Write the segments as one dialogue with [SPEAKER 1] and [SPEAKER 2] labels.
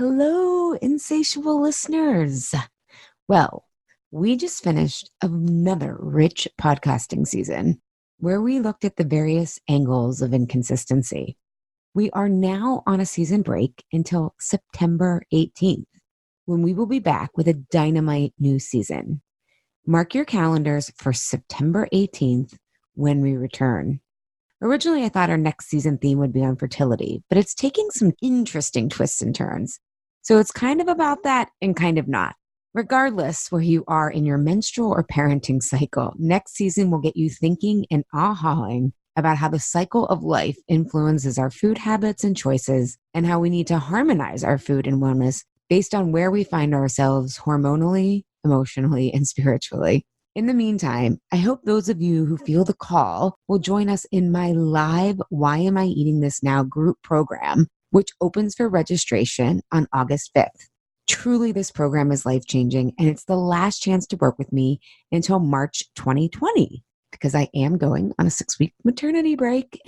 [SPEAKER 1] Hello, insatiable listeners. Well, we just finished another rich podcasting season where we looked at the various angles of inconsistency. We are now on a season break until September 18th, when we will be back with a dynamite new season. Mark your calendars for September 18th when we return. Originally, I thought our next season theme would be on fertility, but it's taking some interesting twists and turns. So it's kind of about that and kind of not. Regardless where you are in your menstrual or parenting cycle, next season will get you thinking and ahaing about how the cycle of life influences our food habits and choices, and how we need to harmonize our food and wellness based on where we find ourselves hormonally, emotionally, and spiritually. In the meantime, I hope those of you who feel the call will join us in my live Why Am I Eating This Now group program, which opens for registration on August 5th. Truly, this program is life-changing, and it's the last chance to work with me until March 2020, because I am going on a 6-week maternity break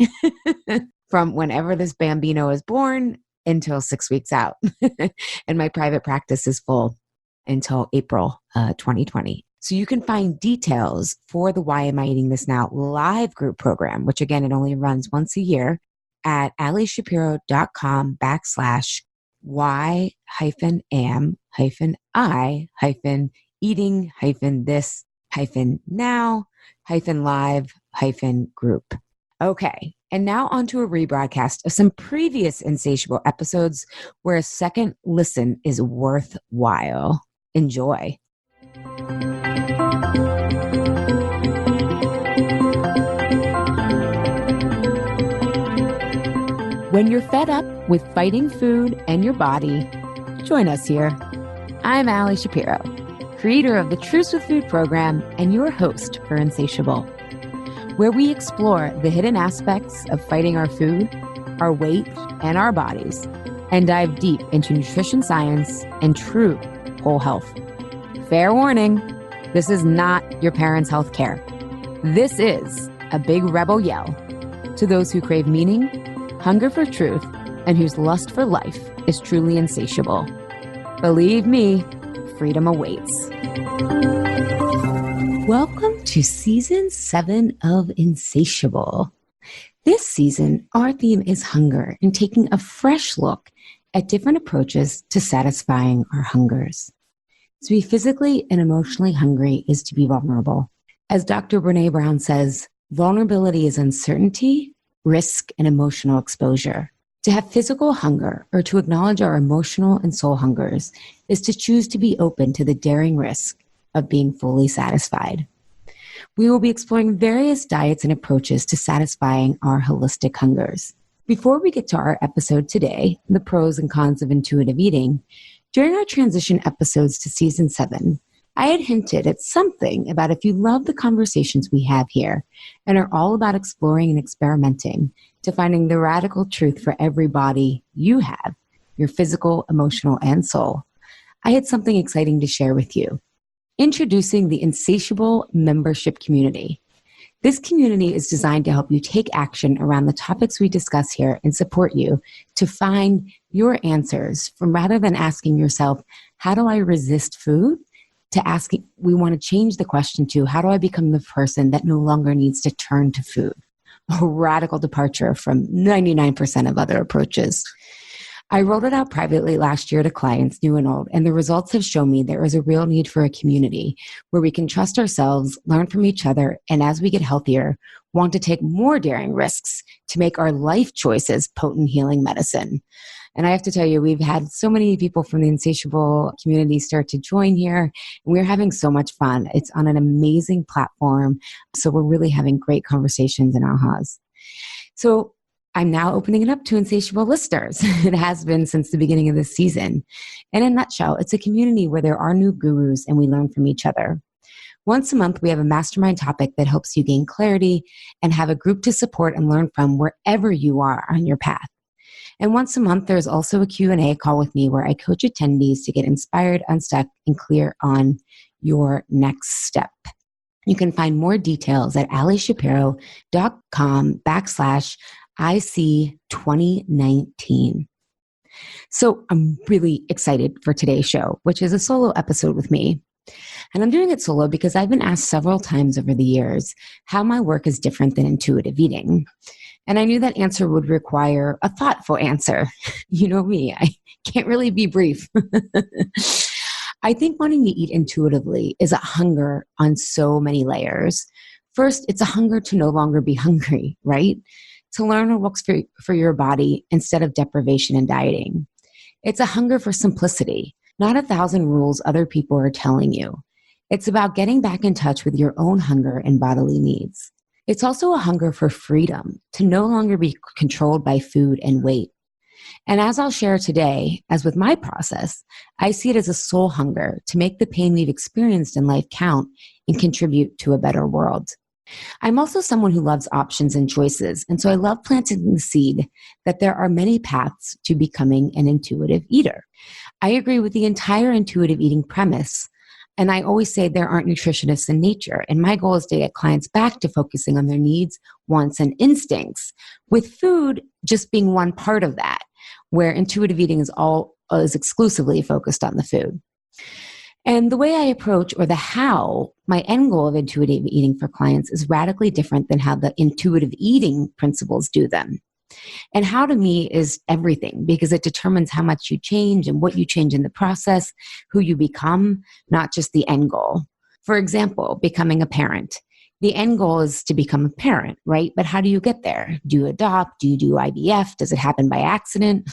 [SPEAKER 1] from whenever this bambino is born until 6 weeks out. And my private practice is full until April 2020. So you can find details for the Why Am I Eating This Now live group program, which again, it only runs once a year, at allyshapiro.com/why-am-eating-this-now-live-group. Okay, and now on to a rebroadcast of some previous Insatiable episodes where a second listen is worthwhile. Enjoy. When you're fed up with fighting food and your body, join us here. I'm Allie Shapiro, creator of the Truce with Food program and your host for Insatiable, where we explore the hidden aspects of fighting our food, our weight, and our bodies, and dive deep into nutrition science and true whole health. Fair warning, this is not your parents' health care. This is a big rebel yell to those who crave meaning, hunger for truth, and whose lust for life is truly insatiable. Believe me, freedom awaits. Welcome to Season 7 of Insatiable. This season, our theme is hunger and taking a fresh look at different approaches to satisfying our hungers. To be physically and emotionally hungry is to be vulnerable. As Dr. Brené Brown says, vulnerability is uncertainty, risk, and emotional exposure. To have physical hunger or to acknowledge our emotional and soul hungers is to choose to be open to the daring risk of being fully satisfied. We will be exploring various diets and approaches to satisfying our holistic hungers. Before we get to our episode today, the pros and cons of intuitive eating, during our transition episodes to Season 7, I had hinted at something about if you love the conversations we have here and are all about exploring and experimenting to finding the radical truth for every body you have, your physical, emotional, and soul, I had something exciting to share with you. Introducing the Insatiable Membership Community. This community is designed to help you take action around the topics we discuss here and support you to find your answers from rather than asking yourself, how do I resist food? To asking, we want to change the question to, how do I become the person that no longer needs to turn to food? A radical departure from 99% of other approaches. I rolled it out privately last year to clients, new and old, and the results have shown me there is a real need for a community where we can trust ourselves, learn from each other, and as we get healthier, want to take more daring risks to make our life choices potent healing medicine. And I have to tell you, we've had so many people from the Insatiable community start to join here, and we're having so much fun. It's on an amazing platform, so we're really having great conversations and ahas. So I'm now opening it up to Insatiable listeners. It has been since the beginning of this season. In a nutshell, it's a community where there are new gurus and we learn from each other. Once a month, we have a mastermind topic that helps you gain clarity and have a group to support and learn from wherever you are on your path. And once a month, there's also a Q&A call with me where I coach attendees to get inspired, unstuck, and clear on your next step. You can find more details at allyshapiro.com/IC2019. So I'm really excited for today's show, which is a solo episode with me. And I'm doing it solo because I've been asked several times over the years how my work is different than intuitive eating. And I knew that answer would require a thoughtful answer. You know me, I can't really be brief. I think wanting to eat intuitively is a hunger on so many layers. First, it's a hunger to no longer be hungry, right? To learn what works for your body instead of deprivation and dieting. It's a hunger for simplicity, not 1,000 rules other people are telling you. It's about getting back in touch with your own hunger and bodily needs. It's also a hunger for freedom, to no longer be controlled by food and weight. And as I'll share today, as with my process, I see it as a soul hunger to make the pain we've experienced in life count and contribute to a better world. I'm also someone who loves options and choices, and so I love planting the seed that there are many paths to becoming an intuitive eater. I agree with the entire intuitive eating premise, and I always say there aren't nutritionists in nature, and my goal is to get clients back to focusing on their needs, wants, and instincts, with food just being one part of that, where intuitive eating is exclusively focused on the food. And the way I approach, or the how, my end goal of intuitive eating for clients is radically different than how the intuitive eating principles do them. And how to me is everything, because it determines how much you change and what you change in the process, who you become, not just the end goal. For example, becoming a parent. The end goal is to become a parent, right? But how do you get there? Do you adopt? Do you do IVF? Does it happen by accident?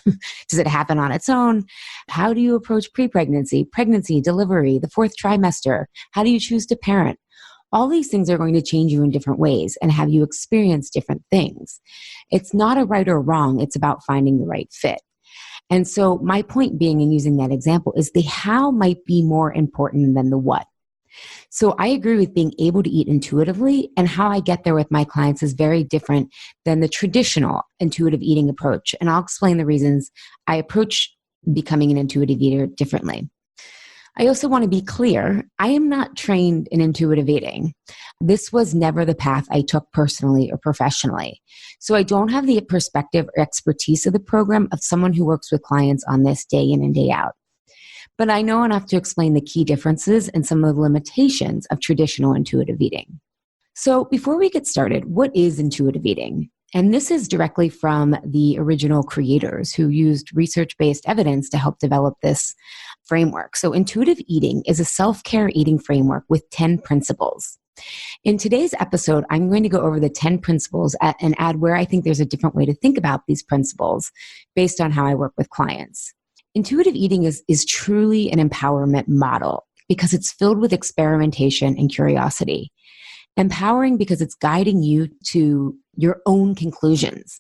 [SPEAKER 1] Does it happen on its own? How do you approach pre-pregnancy, pregnancy, delivery, the fourth trimester? How do you choose to parent? All these things are going to change you in different ways and have you experience different things. It's not a right or wrong. It's about finding the right fit. And so my point being in using that example is the how might be more important than the what. So I agree with being able to eat intuitively, and how I get there with my clients is very different than the traditional intuitive eating approach. And I'll explain the reasons I approach becoming an intuitive eater differently. I also want to be clear, I am not trained in intuitive eating. This was never the path I took personally or professionally. So I don't have the perspective or expertise of the program of someone who works with clients on this day in and day out. But I know enough to explain the key differences and some of the limitations of traditional intuitive eating. So before we get started, what is intuitive eating? And this is directly from the original creators who used research-based evidence to help develop this framework. So intuitive eating is a self-care eating framework with 10 principles. In today's episode, I'm going to go over the 10 principles and add where I think there's a different way to think about these principles based on how I work with clients. Intuitive eating is truly an empowerment model because it's filled with experimentation and curiosity. Empowering because it's guiding you to your own conclusions.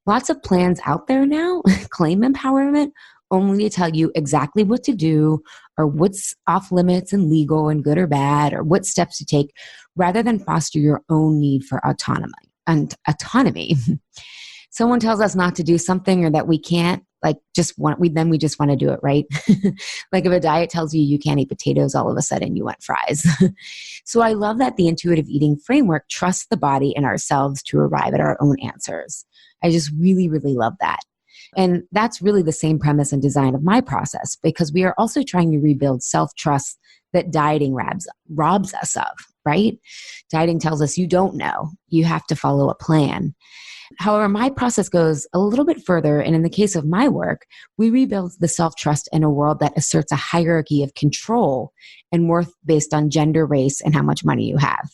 [SPEAKER 1] Lots of plans out there now claim empowerment only to tell you exactly what to do or what's off limits and legal and good or bad or what steps to take rather than foster your own need for autonomy. Someone tells us not to do something or that we can't, we just want to do it, right? Like if a diet tells you you can't eat potatoes, all of a sudden you want fries. So I love that the intuitive eating framework trusts the body and ourselves to arrive at our own answers. I just really, really love that. And that's really the same premise and design of my process, because we are also trying to rebuild self-trust that dieting robs us of, right? Dieting tells us you don't know. You have to follow a plan. However, my process goes a little bit further, and in the case of my work, we rebuild the self-trust in a world that asserts a hierarchy of control and worth based on gender, race, and how much money you have.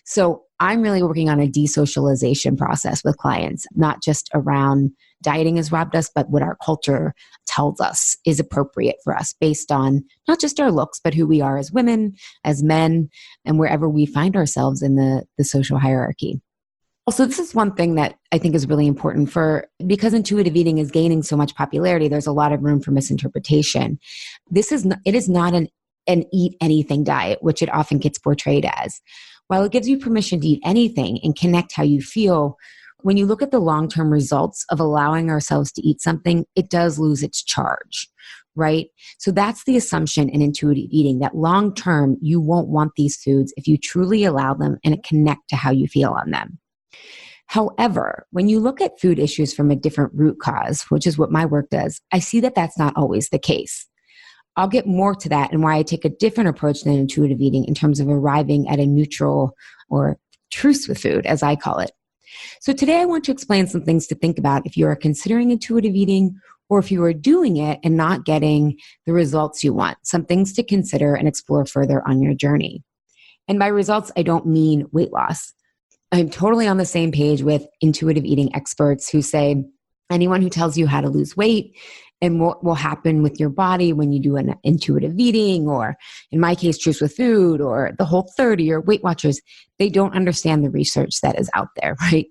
[SPEAKER 1] So I'm really working on a desocialization process with clients, not just around dieting has robbed us, but what our culture tells us is appropriate for us based on not just our looks, but who we are as women, as men, and wherever we find ourselves in the social hierarchy. Also, this is one thing that I think is really important because intuitive eating is gaining so much popularity, there's a lot of room for misinterpretation. It is not an eat anything diet, which it often gets portrayed as. While it gives you permission to eat anything and connect how you feel, when you look at the long-term results of allowing ourselves to eat something, it does lose its charge, right? So that's the assumption in intuitive eating, that long-term you won't want these foods if you truly allow them and connect to how you feel on them. However, when you look at food issues from a different root cause, which is what my work does, I see that that's not always the case. I'll get more to that and why I take a different approach than intuitive eating in terms of arriving at a neutral or truce with food, as I call it. So today I want to explain some things to think about if you are considering intuitive eating or if you are doing it and not getting the results you want, some things to consider and explore further on your journey. And by results, I don't mean weight loss. I'm totally on the same page with intuitive eating experts who say anyone who tells you how to lose weight and what will happen with your body when you do an intuitive eating, or in my case, Truth with Food, or the Whole30 or Weight Watchers, they don't understand the research that is out there, right?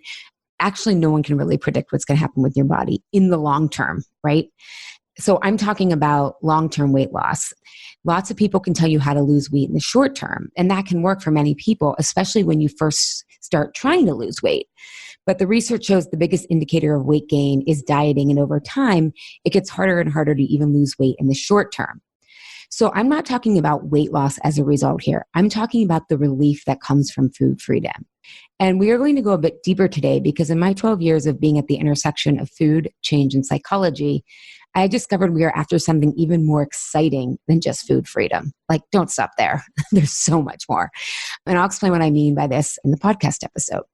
[SPEAKER 1] Actually, no one can really predict what's going to happen with your body in the long term, right? So I'm talking about long-term weight loss. Lots of people can tell you how to lose weight in the short term, and that can work for many people, especially when you first start trying to lose weight. But the research shows the biggest indicator of weight gain is dieting, and over time, it gets harder and harder to even lose weight in the short term. So I'm not talking about weight loss as a result here. I'm talking about the relief that comes from food freedom. And we are going to go a bit deeper today because in my 12 years of being at the intersection of food, change, and psychology, I discovered we are after something even more exciting than just food freedom. Like, don't stop there. There's so much more. And I'll explain what I mean by this in the podcast episode.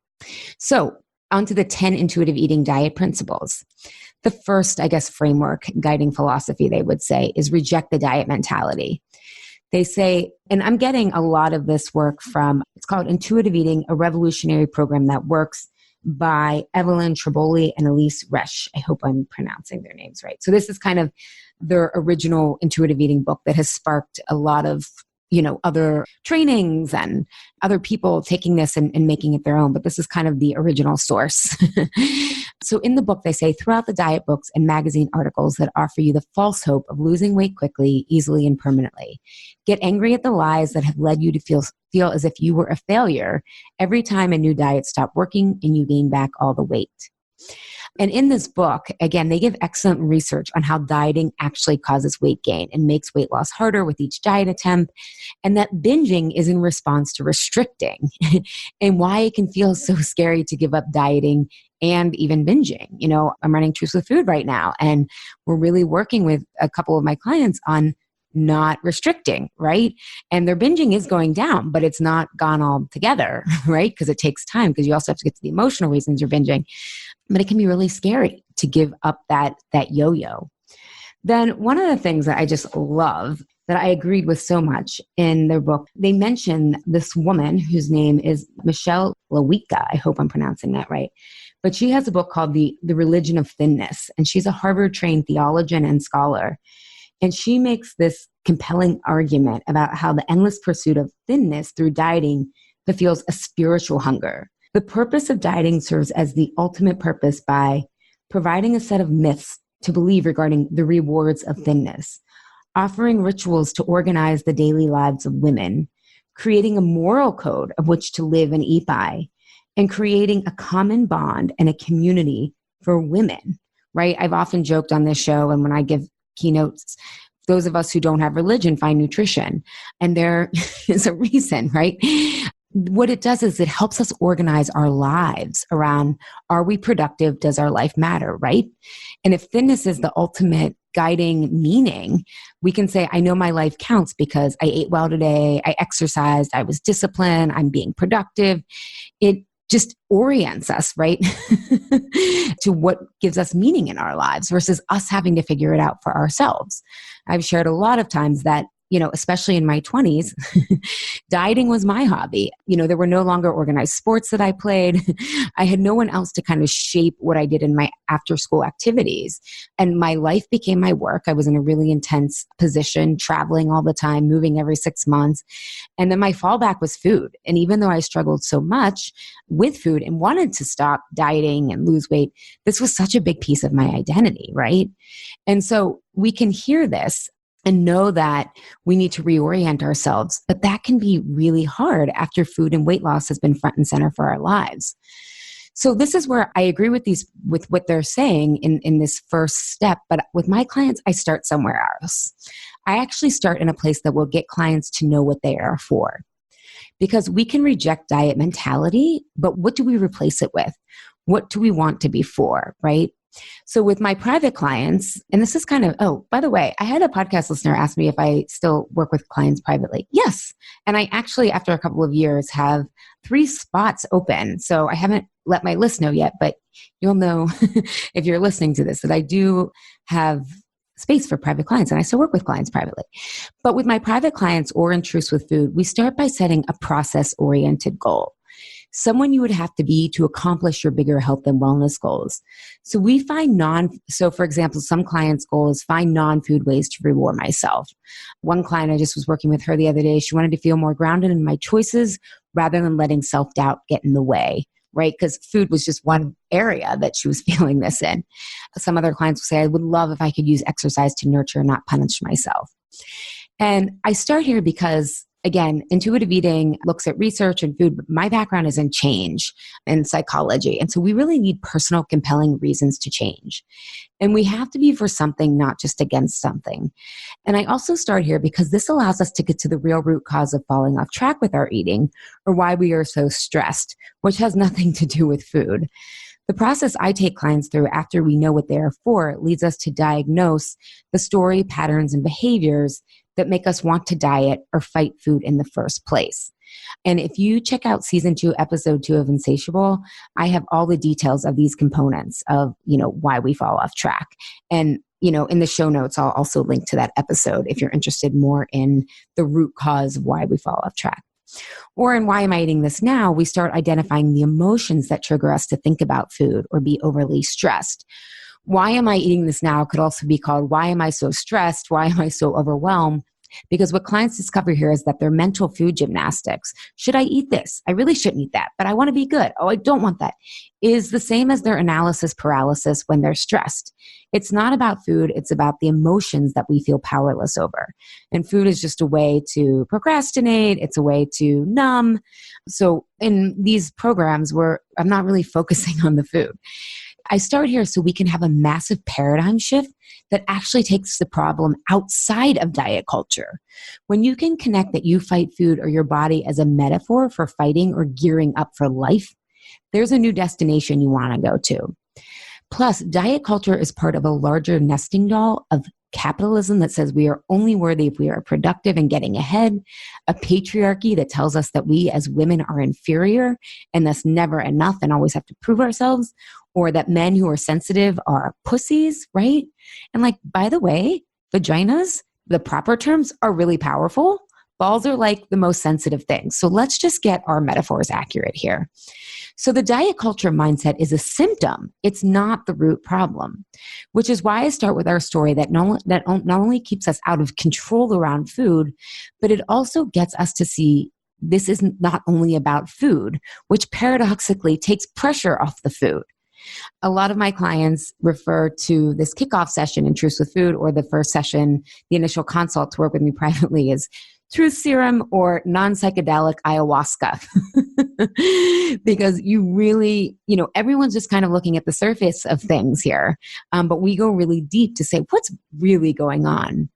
[SPEAKER 1] So, onto the 10 intuitive eating diet principles. The first, framework, guiding philosophy, they would say, is reject the diet mentality. They say, and I'm getting a lot of this work from, it's called Intuitive Eating, a Revolutionary Program That Works, by Evelyn Triboli and Elise Resch. I hope I'm pronouncing their names right. So this is kind of their original intuitive eating book that has sparked a lot of, other trainings and other people taking this and making it their own. But this is kind of the original source. So in the book, they say, throughout the diet books and magazine articles that offer you the false hope of losing weight quickly, easily, and permanently, get angry at the lies that have led you to feel as if you were a failure every time a new diet stopped working and you gain back all the weight. And in this book, again, they give excellent research on how dieting actually causes weight gain and makes weight loss harder with each diet attempt, and that binging is in response to restricting and why it can feel so scary to give up dieting and even binging. I'm running Truth with Food right now, and we're really working with a couple of my clients on not restricting, right? And their binging is going down, but it's not gone all together, right? Because it takes time, because you also have to get to the emotional reasons you're binging. But it can be really scary to give up that yo-yo. Then one of the things that I just love, that I agreed with so much in their book, they mention this woman whose name is Michelle Lewicka. I hope I'm pronouncing that right. But she has a book called The Religion of Thinness, and she's a Harvard-trained theologian and scholar. And she makes this compelling argument about how the endless pursuit of thinness through dieting fulfills a spiritual hunger. The purpose of dieting serves as the ultimate purpose by providing a set of myths to believe regarding the rewards of thinness, offering rituals to organize the daily lives of women, creating a moral code of which to live and eat by, and creating a common bond and a community for women, right? I've often joked on this show, and when I give keynotes, those of us who don't have religion find nutrition. And there is a reason, right? What it does is it helps us organize our lives around, are we productive? Does our life matter, right? And if thinness is the ultimate guiding meaning, we can say, I know my life counts because I ate well today, I exercised, I was disciplined, I'm being productive. It just orients us, right, to what gives us meaning in our lives versus us having to figure it out for ourselves. I've shared a lot of times that, especially in my 20s, dieting was my hobby. There were no longer organized sports that I played. I had no one else to kind of shape what I did in my after school activities. And my life became my work. I was in a really intense position, traveling all the time, moving every 6 months. And then my fallback was food. And even though I struggled so much with food and wanted to stop dieting and lose weight, this was such a big piece of my identity, right? And so we can hear this and know that we need to reorient ourselves, but that can be really hard after food and weight loss has been front and center for our lives. So this is where I agree with what they're saying in this first step, but with my clients, I start somewhere else. I actually start in a place that will get clients to know what they are for. Because we can reject diet mentality, but what do we replace it with? What do we want to be for, right? So with my private clients, and this is kind of, oh, by the way, I had a podcast listener ask me if I still work with clients privately. Yes. And I actually, after a couple of years, have 3 spots open. So I haven't let my list know yet, but you'll know if you're listening to this that I do have space for private clients, and I still work with clients privately. But with my private clients or in Truths with Food, we start by setting a process-oriented goal. Someone you would have to be to accomplish your bigger health and wellness goals. So we find so for example, some clients' goal is find non-food ways to reward myself. One client, I just was working with her the other day, she wanted to feel more grounded in my choices rather than letting self-doubt get in the way, right? Because food was just one area that she was feeling this in. Some other clients will say, I would love if I could use exercise to nurture and not punish myself. And I start here because, again, intuitive eating looks at research and food, but my background is in change and psychology. And so we really need personal, compelling reasons to change. And we have to be for something, not just against something. And I also start here because this allows us to get to the real root cause of falling off track with our eating, or why we are so stressed, which has nothing to do with food. The process I take clients through after we know what they are for leads us to diagnose the story, patterns, and behaviors that make us want to diet or fight food in the first place. And if you check out season 2, episode 2 of Insatiable, I have all the details of these components of, why we fall off track. And, in the show notes, I'll also link to that episode if you're interested more in the root cause of why we fall off track. Or in Why Am I Eating This Now, we start identifying the emotions that trigger us to think about food or be overly stressed. Why am I eating this now could also be called, why am I so stressed? Why am I so overwhelmed? Because what clients discover here is that their mental food gymnastics, should I eat this? I really shouldn't eat that, but I want to be good. Oh, I don't want that, is the same as their analysis paralysis when they're stressed. It's not about food. It's about the emotions that we feel powerless over. And food is just a way to procrastinate. It's a way to numb. So in these programs where I'm not really focusing on the food, I start here so we can have a massive paradigm shift that actually takes the problem outside of diet culture. When you can connect that you fight food or your body as a metaphor for fighting or gearing up for life, there's a new destination you want to go to. Plus, diet culture is part of a larger nesting doll of capitalism that says we are only worthy if we are productive and getting ahead, a patriarchy that tells us that we as women are inferior and thus never enough and always have to prove ourselves, or that men who are sensitive are pussies, right? And by the way, vaginas, the proper terms, are really powerful. Balls are the most sensitive things. So let's just get our metaphors accurate here. So the diet culture mindset is a symptom. It's not the root problem, which is why I start with our story that not only keeps us out of control around food, but it also gets us to see this is not only about food, which paradoxically takes pressure off the food. A lot of my clients refer to this kickoff session in Truths with Food, or the first session, the initial consult to work with me privately, as truth serum or non-psychedelic ayahuasca. Because you really, everyone's just kind of looking at the surface of things here. But we go really deep to say, what's really going on?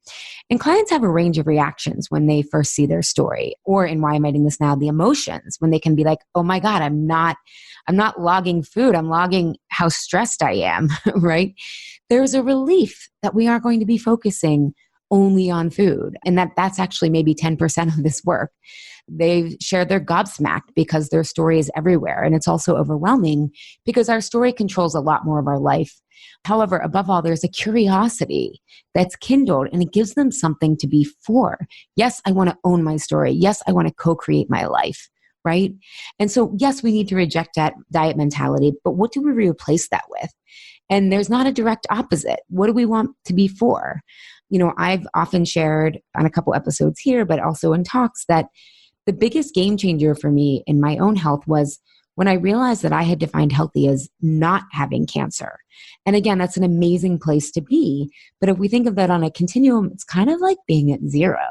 [SPEAKER 1] And clients have a range of reactions when they first see their story, or in Why Am I Eating This Now, the emotions, when they can be like, oh my God, I'm not logging food. I'm logging how stressed I am, right? There's a relief that we are going to be focusing only on food, and that's actually maybe 10% of this work. They've shared their gobsmacked because their story is everywhere, and it's also overwhelming because our story controls a lot more of our life. However, above all, there's a curiosity that's kindled, and it gives them something to be for. Yes, I want to own my story. Yes, I want to co-create my life, right? And so, yes, we need to reject that diet mentality, but what do we replace that with? And there's not a direct opposite. What do we want to be for? I've often shared on a couple episodes here, but also in talks, that the biggest game changer for me in my own health was when I realized that I had defined healthy as not having cancer. And again, that's an amazing place to be. But if we think of that on a continuum, it's kind of like being at zero.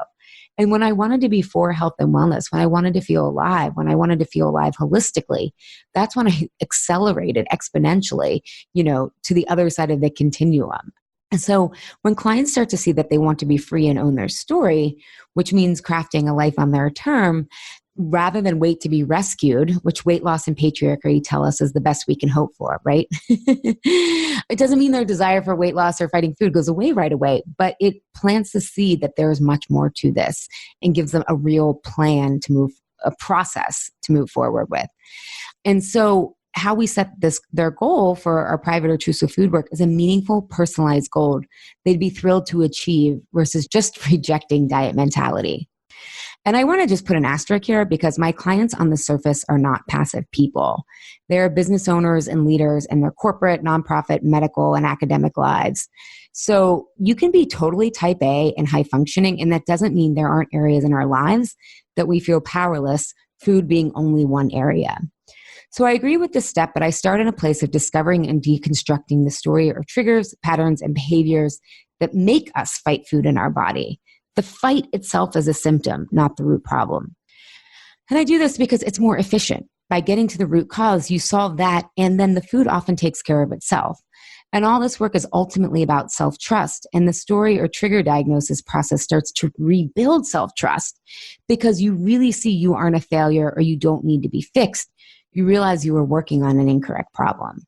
[SPEAKER 1] And when I wanted to be for health and wellness, when I wanted to feel alive, when I wanted to feel alive holistically, that's when I accelerated exponentially, to the other side of the continuum. And so when clients start to see that they want to be free and own their story, which means crafting a life on their term, rather than wait to be rescued, which weight loss and patriarchy tell us is the best we can hope for, right? It doesn't mean their desire for weight loss or fighting food goes away right away, but it plants the seed that there is much more to this and gives them a real plan to move, a process to move forward with. And so how we set their goal for our private or choose food work is a meaningful, personalized goal they'd be thrilled to achieve versus just rejecting diet mentality. And I want to just put an asterisk here because my clients on the surface are not passive people. They're business owners and leaders in their corporate, nonprofit, medical, and academic lives. So you can be totally type A and high functioning, and that doesn't mean there aren't areas in our lives that we feel powerless, food being only one area. So I agree with this step, but I start in a place of discovering and deconstructing the story or triggers, patterns, and behaviors that make us fight food in our body. The fight itself is a symptom, not the root problem. And I do this because it's more efficient. By getting to the root cause, you solve that, and then the food often takes care of itself. And all this work is ultimately about self-trust. And the story or trigger diagnosis process starts to rebuild self-trust because you really see you aren't a failure or you don't need to be fixed. You realize you were working on an incorrect problem.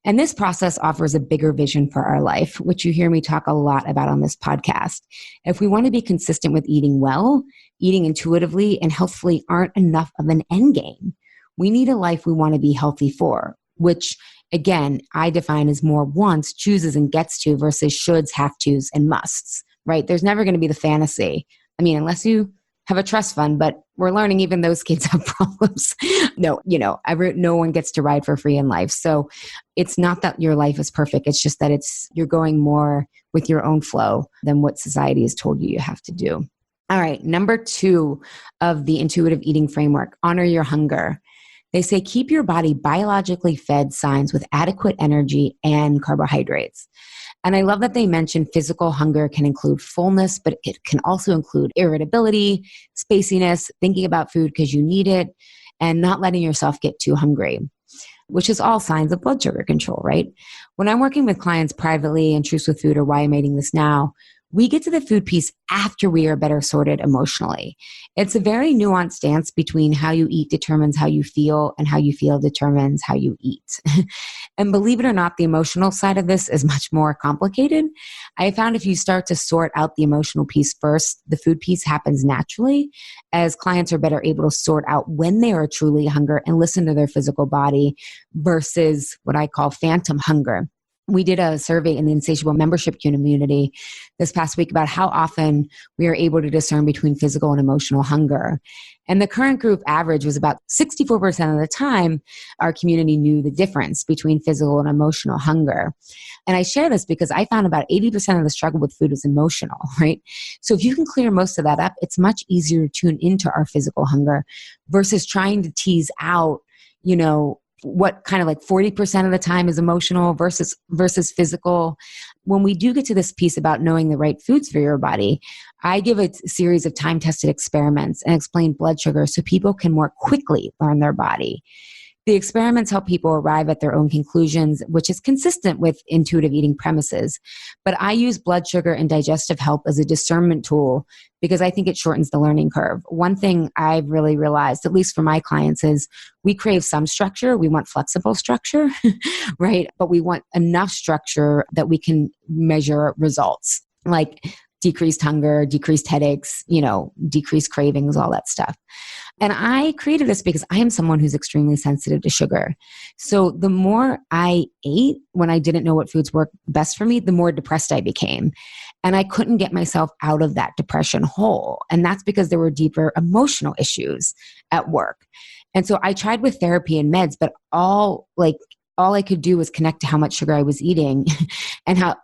[SPEAKER 1] And this process offers a bigger vision for our life, which you hear me talk a lot about on this podcast. If we want to be consistent with eating well, eating intuitively and healthfully aren't enough of an end game. We need a life we want to be healthy for, which again, I define as more wants, chooses, and gets to versus shoulds, have tos, and musts, right? There's never going to be the fantasy. I mean, unless you have a trust fund, but we're learning even those kids have problems. No one gets to ride for free in life. So it's not that your life is perfect. It's just that you're going more with your own flow than what society has told you have to do. All right. Number 2 of the intuitive eating framework, honor your hunger. They say, keep your body biologically fed signs with adequate energy and carbohydrates. And I love that they mention physical hunger can include fullness, but it can also include irritability, spaciness, thinking about food because you need it, and not letting yourself get too hungry, which is all signs of blood sugar control, right? When I'm working with clients privately in Truth with Food or Why I'm Eating This Now, we get to the food piece after we are better sorted emotionally. It's a very nuanced dance between how you eat determines how you feel and how you feel determines how you eat. And believe it or not, the emotional side of this is much more complicated. I found if you start to sort out the emotional piece first, the food piece happens naturally as clients are better able to sort out when they are truly hungry and listen to their physical body versus what I call phantom hunger. We did a survey in the Insatiable membership community this past week about how often we are able to discern between physical and emotional hunger. And the current group average was about 64% of the time, our community knew the difference between physical and emotional hunger. And I share this because I found about 80% of the struggle with food is emotional, right? So if you can clear most of that up, it's much easier to tune into our physical hunger versus trying to tease out, what kind of like 40% of the time is emotional versus physical. When we do get to this piece about knowing the right foods for your body, I give a series of time-tested experiments and explain blood sugar so people can more quickly learn their body. The experiments help people arrive at their own conclusions, which is consistent with intuitive eating premises. But I use blood sugar and digestive health as a discernment tool because I think it shortens the learning curve. One thing I've really realized, at least for my clients, is we crave some structure. We want flexible structure, right? But we want enough structure that we can measure results, like decreased hunger, decreased headaches, decreased cravings, all that stuff. And I created this because I am someone who's extremely sensitive to sugar. So the more I ate when I didn't know what foods worked best for me, the more depressed I became. And I couldn't get myself out of that depression hole. And that's because there were deeper emotional issues at work. And so I tried with therapy and meds, but all I could do was connect to how much sugar I was eating and how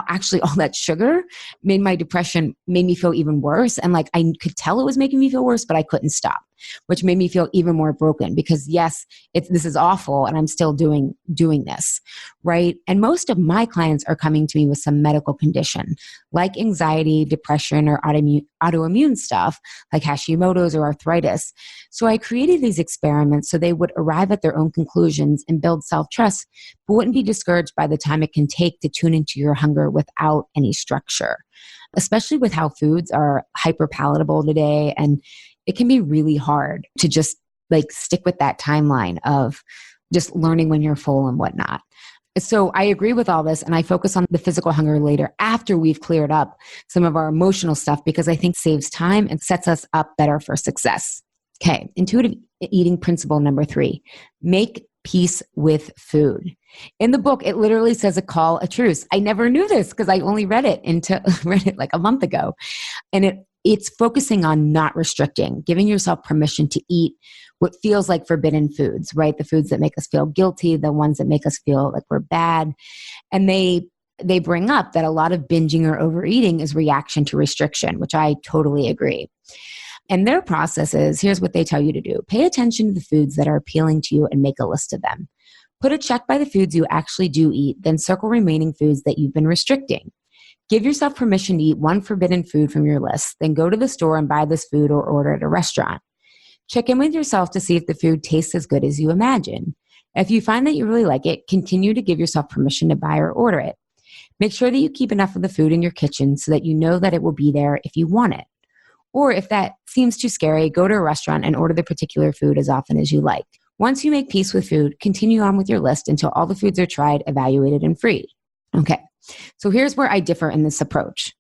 [SPEAKER 1] actually all that sugar made my depression, made me feel even worse. And I could tell it was making me feel worse, but I couldn't stop, which made me feel even more broken because yes, this is awful and I'm still doing this, right? And most of my clients are coming to me with some medical condition like anxiety, depression, or autoimmune stuff like Hashimoto's or arthritis. So I created these experiments so they would arrive at their own conclusions and build self-trust, but wouldn't be discouraged by the time it can take to tune into your hunger without any structure. especially with how foods are hyper palatable today. And it can be really hard to just like stick with that timeline of just learning when you're full and whatnot. So I agree with all this, and I focus on the physical hunger later after we've cleared up some of our emotional stuff, because I think saves time and sets us up better for success. Okay, intuitive eating principle number 3, make peace with food. In the book, it literally says a call, a truce. I never knew this because I only read it like a month ago. And it's focusing on not restricting, giving yourself permission to eat what feels like forbidden foods, right? The foods that make us feel guilty, the ones that make us feel like we're bad. And they bring up that a lot of binging or overeating is reaction to restriction, which I totally agree. And their process is, here's what they tell you to do. Pay attention to the foods that are appealing to you and make a list of them. Put a check by the foods you actually do eat, then circle remaining foods that you've been restricting. Give yourself permission to eat one forbidden food from your list, then go to the store and buy this food or order at a restaurant. Check in with yourself to see if the food tastes as good as you imagine. If you find that you really like it, continue to give yourself permission to buy or order it. Make sure that you keep enough of the food in your kitchen so that you know that it will be there if you want it. Or if that seems too scary, go to a restaurant and order the particular food as often as you like. Once you make peace with food, continue on with your list until all the foods are tried, evaluated, and freed. Okay, so here's where I differ in this approach.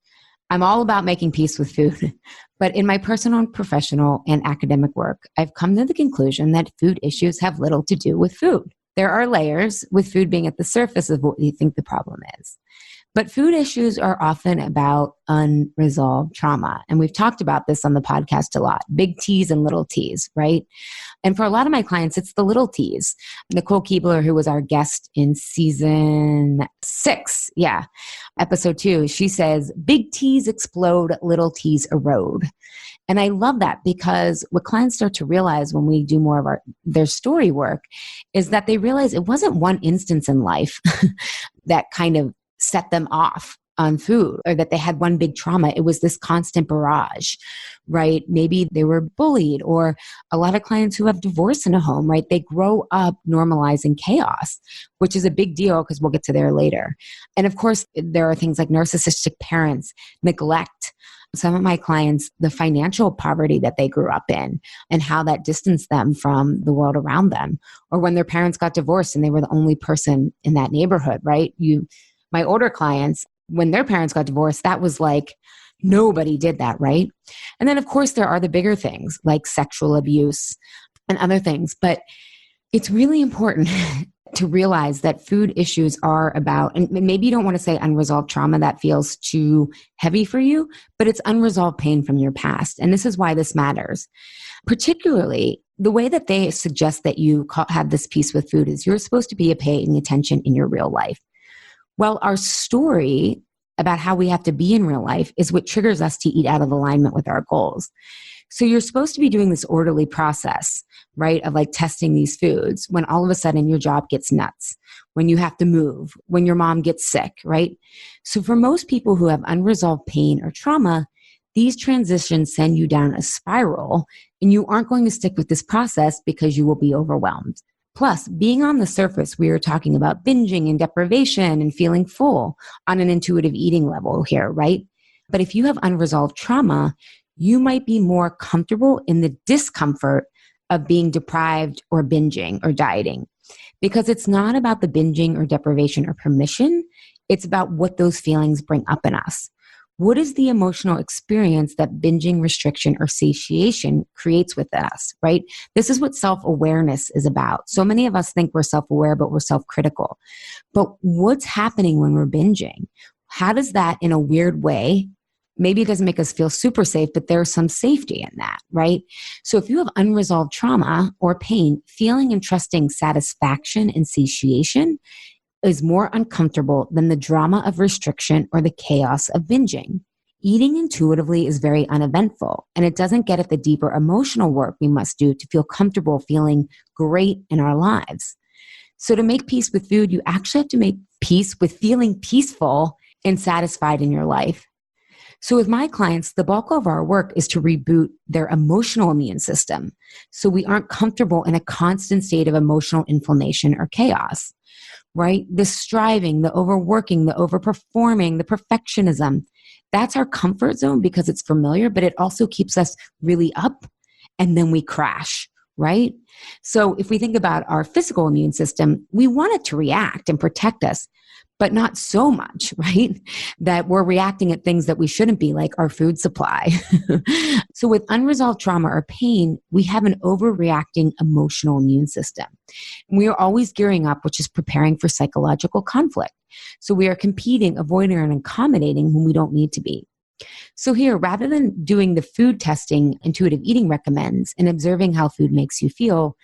[SPEAKER 1] I'm all about making peace with food, but in my personal, professional, and academic work, I've come to the conclusion that food issues have little to do with food. There are layers, with food being at the surface of what you think the problem is. But food issues are often about unresolved trauma. And we've talked about this on the podcast a lot, big T's and little T's, right? And for a lot of my clients, it's the little T's. Nicole Keebler, who was our guest in season 6, episode 2, she says, big T's explode, little T's erode. And I love that, because what clients start to realize when we do more of their story work is that they realize it wasn't one instance in life that kind of set them off on food, or that they had one big trauma. It was this constant barrage, right? Maybe they were bullied, or a lot of clients who have divorce in a home, right? They grow up normalizing chaos, which is a big deal because we'll get to there later. And of course, there are things like narcissistic parents, neglect. Some of my clients, the financial poverty that they grew up in and how that distanced them from the world around them, or when their parents got divorced and they were the only person in that neighborhood, right? My older clients, when their parents got divorced, that was like, nobody did that, right? And then, of course, there are the bigger things like sexual abuse and other things. But it's really important to realize that food issues are about, and maybe you don't want to say unresolved trauma, that feels too heavy for you, but it's unresolved pain from your past. And this is why this matters. Particularly, the way that they suggest that you have this peace with food is you're supposed to be paying attention in your real life. Well, our story about how we have to be in real life is what triggers us to eat out of alignment with our goals. So you're supposed to be doing this orderly process, right, of like testing these foods when all of a sudden your job gets nuts, when you have to move, when your mom gets sick, right? So for most people who have unresolved pain or trauma, these transitions send you down a spiral, and you aren't going to stick with this process because you will be overwhelmed. Plus, being on the surface, we are talking about binging and deprivation and feeling full on an intuitive eating level here, right? But if you have unresolved trauma, you might be more comfortable in the discomfort of being deprived or binging or dieting, because it's not about the binging or deprivation or permission. It's about what those feelings bring up in us. What is the emotional experience that binging, restriction, or satiation creates with us, right? This is what self-awareness is about. So many of us think we're self-aware, but we're self-critical. But what's happening when we're binging? How does that, in a weird way, maybe it doesn't make us feel super safe, but there's some safety in that, right? So if you have unresolved trauma or pain, feeling and trusting satisfaction and satiation is more uncomfortable than the drama of restriction or the chaos of binging. Eating intuitively is very uneventful, and it doesn't get at the deeper emotional work we must do to feel comfortable feeling great in our lives. So to make peace with food, you actually have to make peace with feeling peaceful and satisfied in your life. So with my clients, the bulk of our work is to reboot their emotional immune system, so we aren't comfortable in a constant state of emotional inflammation or chaos. Right? The striving, the overworking, the overperforming, the perfectionism, That's our comfort zone because it's familiar, but it also keeps us really up and then we crash, right? So if we think about our physical immune system, we want it to react and protect us, but not so much, right? That we're reacting at things that we shouldn't be, like our food supply. So with unresolved trauma or pain, we have an overreacting emotional immune system. We are always gearing up, which is preparing for psychological conflict. So we are competing, avoiding, and accommodating when we don't need to be. So here, rather than doing the food testing intuitive eating recommends and observing how food makes you feel,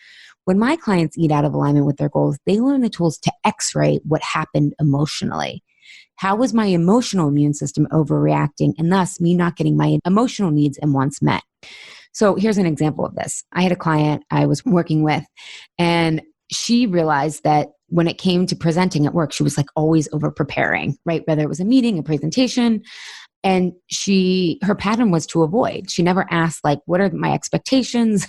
[SPEAKER 1] when my clients eat out of alignment with their goals, they learn the tools to x-ray what happened emotionally. How was my emotional immune system overreacting and thus me not getting my emotional needs and wants met? So here's an example of this. I had a client I was working with, and she realized that when it came to presenting at work, she was like always over preparing, right? Whether it was a meeting, a presentation. And her pattern was to avoid. She never asked, like, what are my expectations?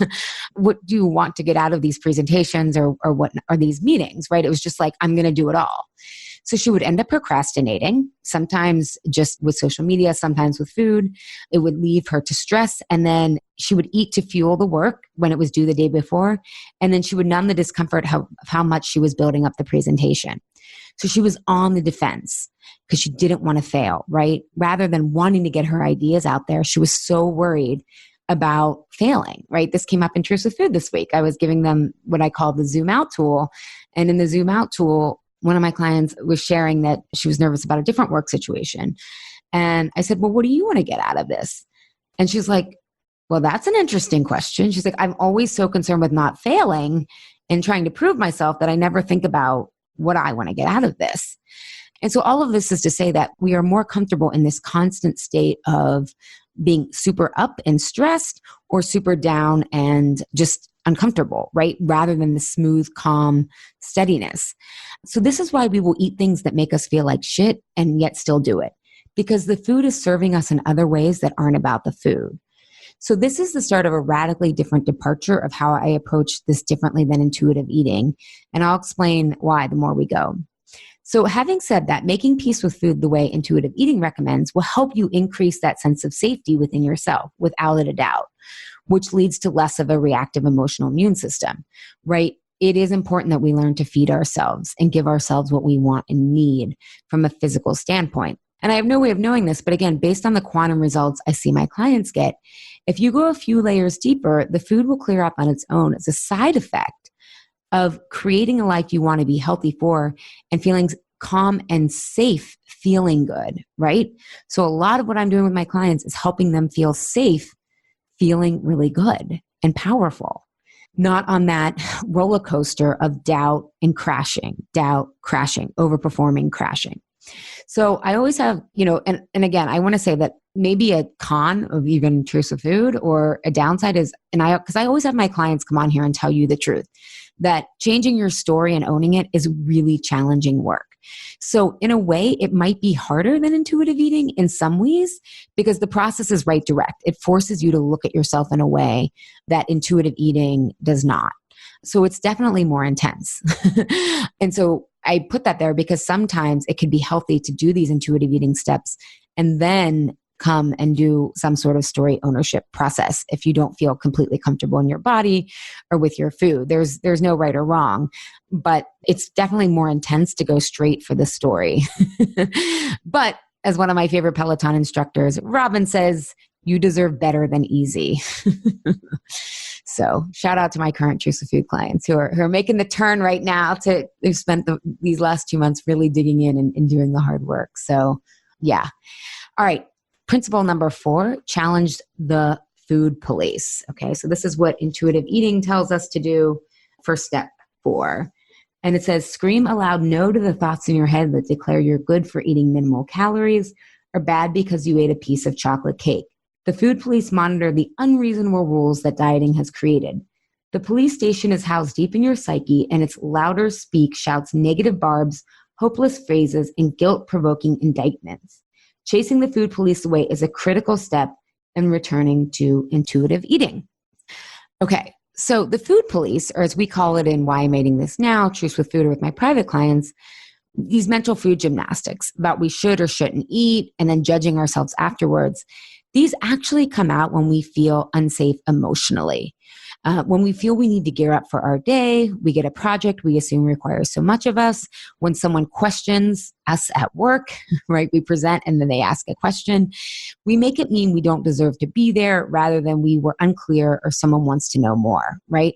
[SPEAKER 1] What do you want to get out of these presentations or what are these meetings, right? It was just like, I'm going to do it all. So she would end up procrastinating, sometimes just with social media, sometimes with food. It would leave her to stress. And then she would eat to fuel the work when it was due the day before. And then she would numb the discomfort of how much she was building up the presentation. So she was on the defense because she didn't want to fail, right? Rather than wanting to get her ideas out there, she was so worried about failing, right? This came up in Truths with Food this week. I was giving them what I call the Zoom Out tool. And in the Zoom Out tool, one of my clients was sharing that she was nervous about a different work situation. And I said, well, what do you want to get out of this? And she's like, well, that's an interesting question. She's like, I'm always so concerned with not failing and trying to prove myself that I never think about what I want to get out of this. And so all of this is to say that we are more comfortable in this constant state of being super up and stressed or super down and just uncomfortable, right? Rather than the smooth, calm steadiness. So this is why we will eat things that make us feel like shit and yet still do it, because the food is serving us in other ways that aren't about the food. So this is the start of a radically different departure of how I approach this differently than intuitive eating. And I'll explain why the more we go. So having said that, making peace with food the way intuitive eating recommends will help you increase that sense of safety within yourself, without a doubt, which leads to less of a reactive emotional immune system, right? It is important that we learn to feed ourselves and give ourselves what we want and need from a physical standpoint. And I have no way of knowing this, but again, based on the quantum results I see my clients get, if you go a few layers deeper, the food will clear up on its own as a side effect of creating a life you want to be healthy for and feeling calm and safe, feeling good, right? So a lot of what I'm doing with my clients is helping them feel safe, feeling really good and powerful, not on that roller coaster of doubt, crashing, overperforming, crashing. So I always have, and again, I want to say that maybe a con of even Truths with Food or a downside is, because I always have my clients come on here and tell you the truth, that changing your story and owning it is really challenging work. So in a way, it might be harder than intuitive eating in some ways because the process is right direct. It forces you to look at yourself in a way that intuitive eating does not. So it's definitely more intense. And so I put that there because sometimes it can be healthy to do these intuitive eating steps and then come and do some sort of story ownership process if you don't feel completely comfortable in your body or with your food. There's no right or wrong, but it's definitely more intense to go straight for the story. But as one of my favorite Peloton instructors, Robin says, you deserve better than easy. So shout out to my current Truths with Food clients who are making the turn right now. They've spent these last 2 months really digging in and doing the hard work. So yeah. All right. Principle number 4, challenge the food police. Okay. So this is what intuitive eating tells us to do for step 4. And it says, scream aloud no to the thoughts in your head that declare you're good for eating minimal calories or bad because you ate a piece of chocolate cake. The food police monitor the unreasonable rules that dieting has created. The police station is housed deep in your psyche, and its louder speak shouts negative barbs, hopeless phrases, and guilt-provoking indictments. Chasing the food police away is a critical step in returning to intuitive eating. Okay, so the food police, or as we call it in Why I'm Eating This Now, Truths with Food or with my private clients, these mental food gymnastics about we should or shouldn't eat and then judging ourselves afterwards, these actually come out when we feel unsafe emotionally. When we feel we need to gear up for our day, we get a project we assume requires so much of us. When someone questions us at work, right, we present and then they ask a question, we make it mean we don't deserve to be there rather than we were unclear or someone wants to know more, right?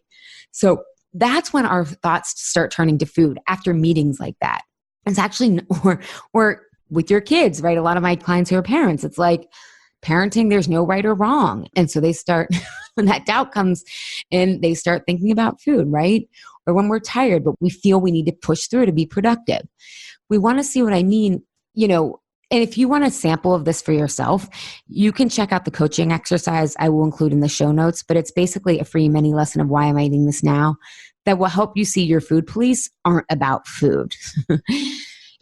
[SPEAKER 1] So that's when our thoughts start turning to food after meetings like that. It's actually, or with your kids, right? A lot of my clients who are parents, it's like, parenting, there's no right or wrong. And so they start, when that doubt comes in, they start thinking about food, right? Or when we're tired, but we feel we need to push through to be productive. We want to see what I mean, and if you want a sample of this for yourself, you can check out the coaching exercise I will include in the show notes, but it's basically a free mini lesson of why am I eating this now that will help you see your food police aren't about food.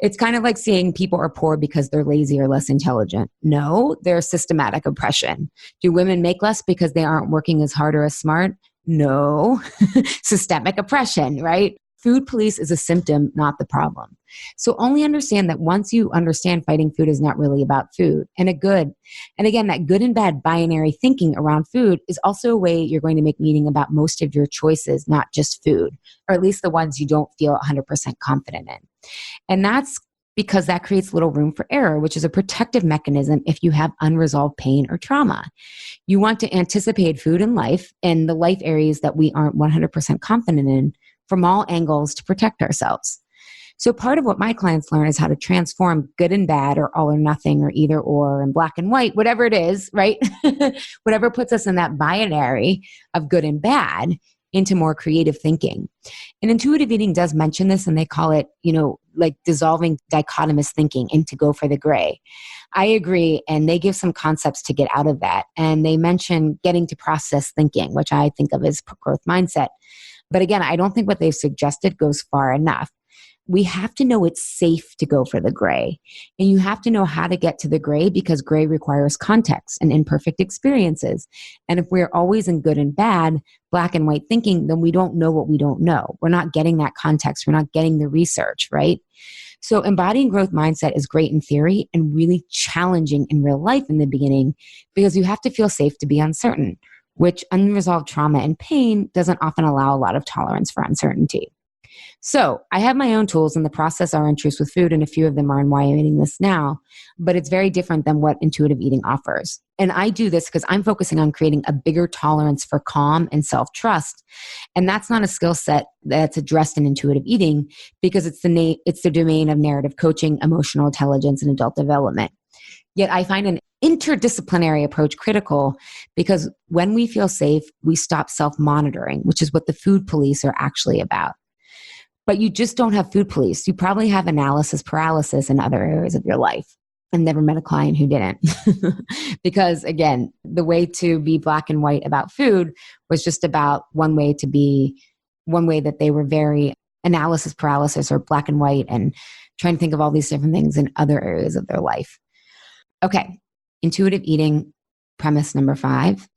[SPEAKER 1] It's kind of like saying people are poor because they're lazy or less intelligent. No, they're systematic oppression. Do women make less because they aren't working as hard or as smart? No, systemic oppression, right? Food police is a symptom, not the problem. So only understand that once you understand fighting food is not really about food. And again, that good and bad binary thinking around food is also a way you're going to make meaning about most of your choices, not just food, or at least the ones you don't feel 100% confident in. And that's because that creates little room for error, which is a protective mechanism if you have unresolved pain or trauma. You want to anticipate food and life and the life areas that we aren't 100% confident in from all angles to protect ourselves. So part of what my clients learn is how to transform good and bad or all or nothing or either or and black and white, whatever it is, right? Whatever puts us in that binary of good and bad into more creative thinking. And intuitive eating does mention this, and they call it, like dissolving dichotomous thinking into go for the gray. I agree. And they give some concepts to get out of that. And they mention getting to process thinking, which I think of as growth mindset. But again, I don't think what they've suggested goes far enough. We have to know it's safe to go for the gray. And you have to know how to get to the gray because gray requires context and imperfect experiences. And if we're always in good and bad, black and white thinking, then we don't know what we don't know. We're not getting that context. We're not getting the research, right? So embodying growth mindset is great in theory and really challenging in real life in the beginning because you have to feel safe to be uncertain, which unresolved trauma and pain doesn't often allow a lot of tolerance for uncertainty. So I have my own tools and the process are in Truths with Food, and a few of them are in Why I'm Eating This Now, but it's very different than what intuitive eating offers. And I do this because I'm focusing on creating a bigger tolerance for calm and self-trust. And that's not a skill set that's addressed in intuitive eating because it's the domain of narrative coaching, emotional intelligence, and adult development. Yet I find an interdisciplinary approach critical because when we feel safe, we stop self-monitoring, which is what the food police are actually about. But you just don't have food police. You probably have analysis paralysis in other areas of your life. I've never met a client who didn't. Because again, the way to be black and white about food was just about one way that they were very analysis paralysis or black and white and trying to think of all these different things in other areas of their life. Okay, intuitive eating premise number 5,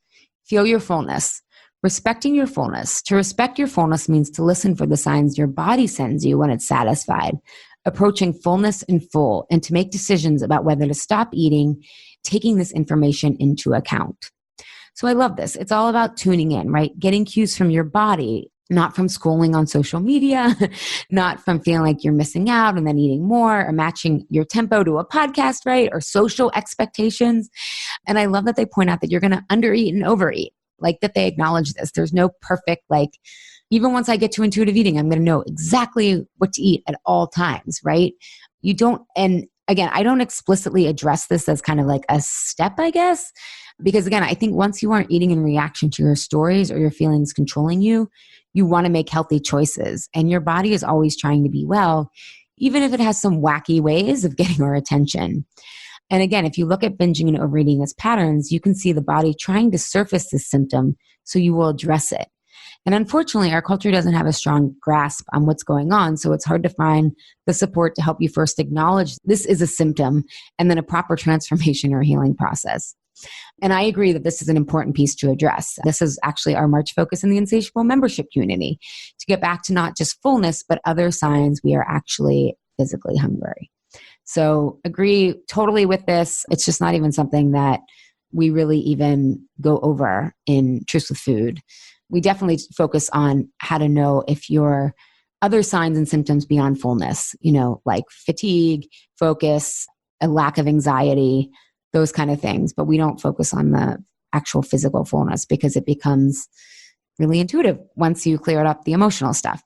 [SPEAKER 1] feel your fullness. Respecting your fullness. To respect your fullness means to listen for the signs your body sends you when it's satisfied, approaching fullness in full, and to make decisions about whether to stop eating, taking this information into account. So I love this. It's all about tuning in, right? Getting cues from your body, not from scrolling on social media, not from feeling like you're missing out and then eating more or matching your tempo to a podcast, right? Or social expectations. And I love that they point out that you're going to undereat and overeat. Like that they acknowledge this. There's no perfect, even once I get to intuitive eating, I'm going to know exactly what to eat at all times, right? You don't, and again, I don't explicitly address this as kind of like a step, I guess, because again, I think once you aren't eating in reaction to your stories or your feelings controlling you, you want to make healthy choices. And your body is always trying to be well, even if it has some wacky ways of getting our attention. And again, if you look at binging and overeating as patterns, you can see the body trying to surface this symptom so you will address it. And unfortunately, our culture doesn't have a strong grasp on what's going on, so it's hard to find the support to help you first acknowledge this is a symptom and then a proper transformation or healing process. And I agree that this is an important piece to address. This is actually our March focus in the Insatiable membership community, to get back to not just fullness, but other signs we are actually physically hungry. So agree totally with this. It's just not even something that we really even go over in Truths with Food. We definitely focus on how to know if your other signs and symptoms beyond fullness, like fatigue, focus, a lack of anxiety, those kind of things. But we don't focus on the actual physical fullness because it becomes really intuitive once you clear up the emotional stuff.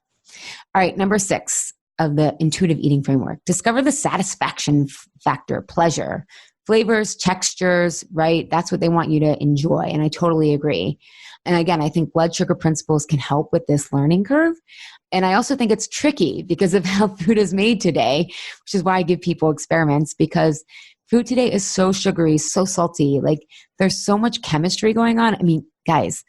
[SPEAKER 1] All right, number 6 of the intuitive eating framework, discover the satisfaction factor, pleasure, flavors, textures, right? That's what they want you to enjoy. And I totally agree. And again, I think blood sugar principles can help with this learning curve. And I also think it's tricky because of how food is made today, which is why I give people experiments, because food today is so sugary, so salty. Like there's so much chemistry going on. I mean, guys,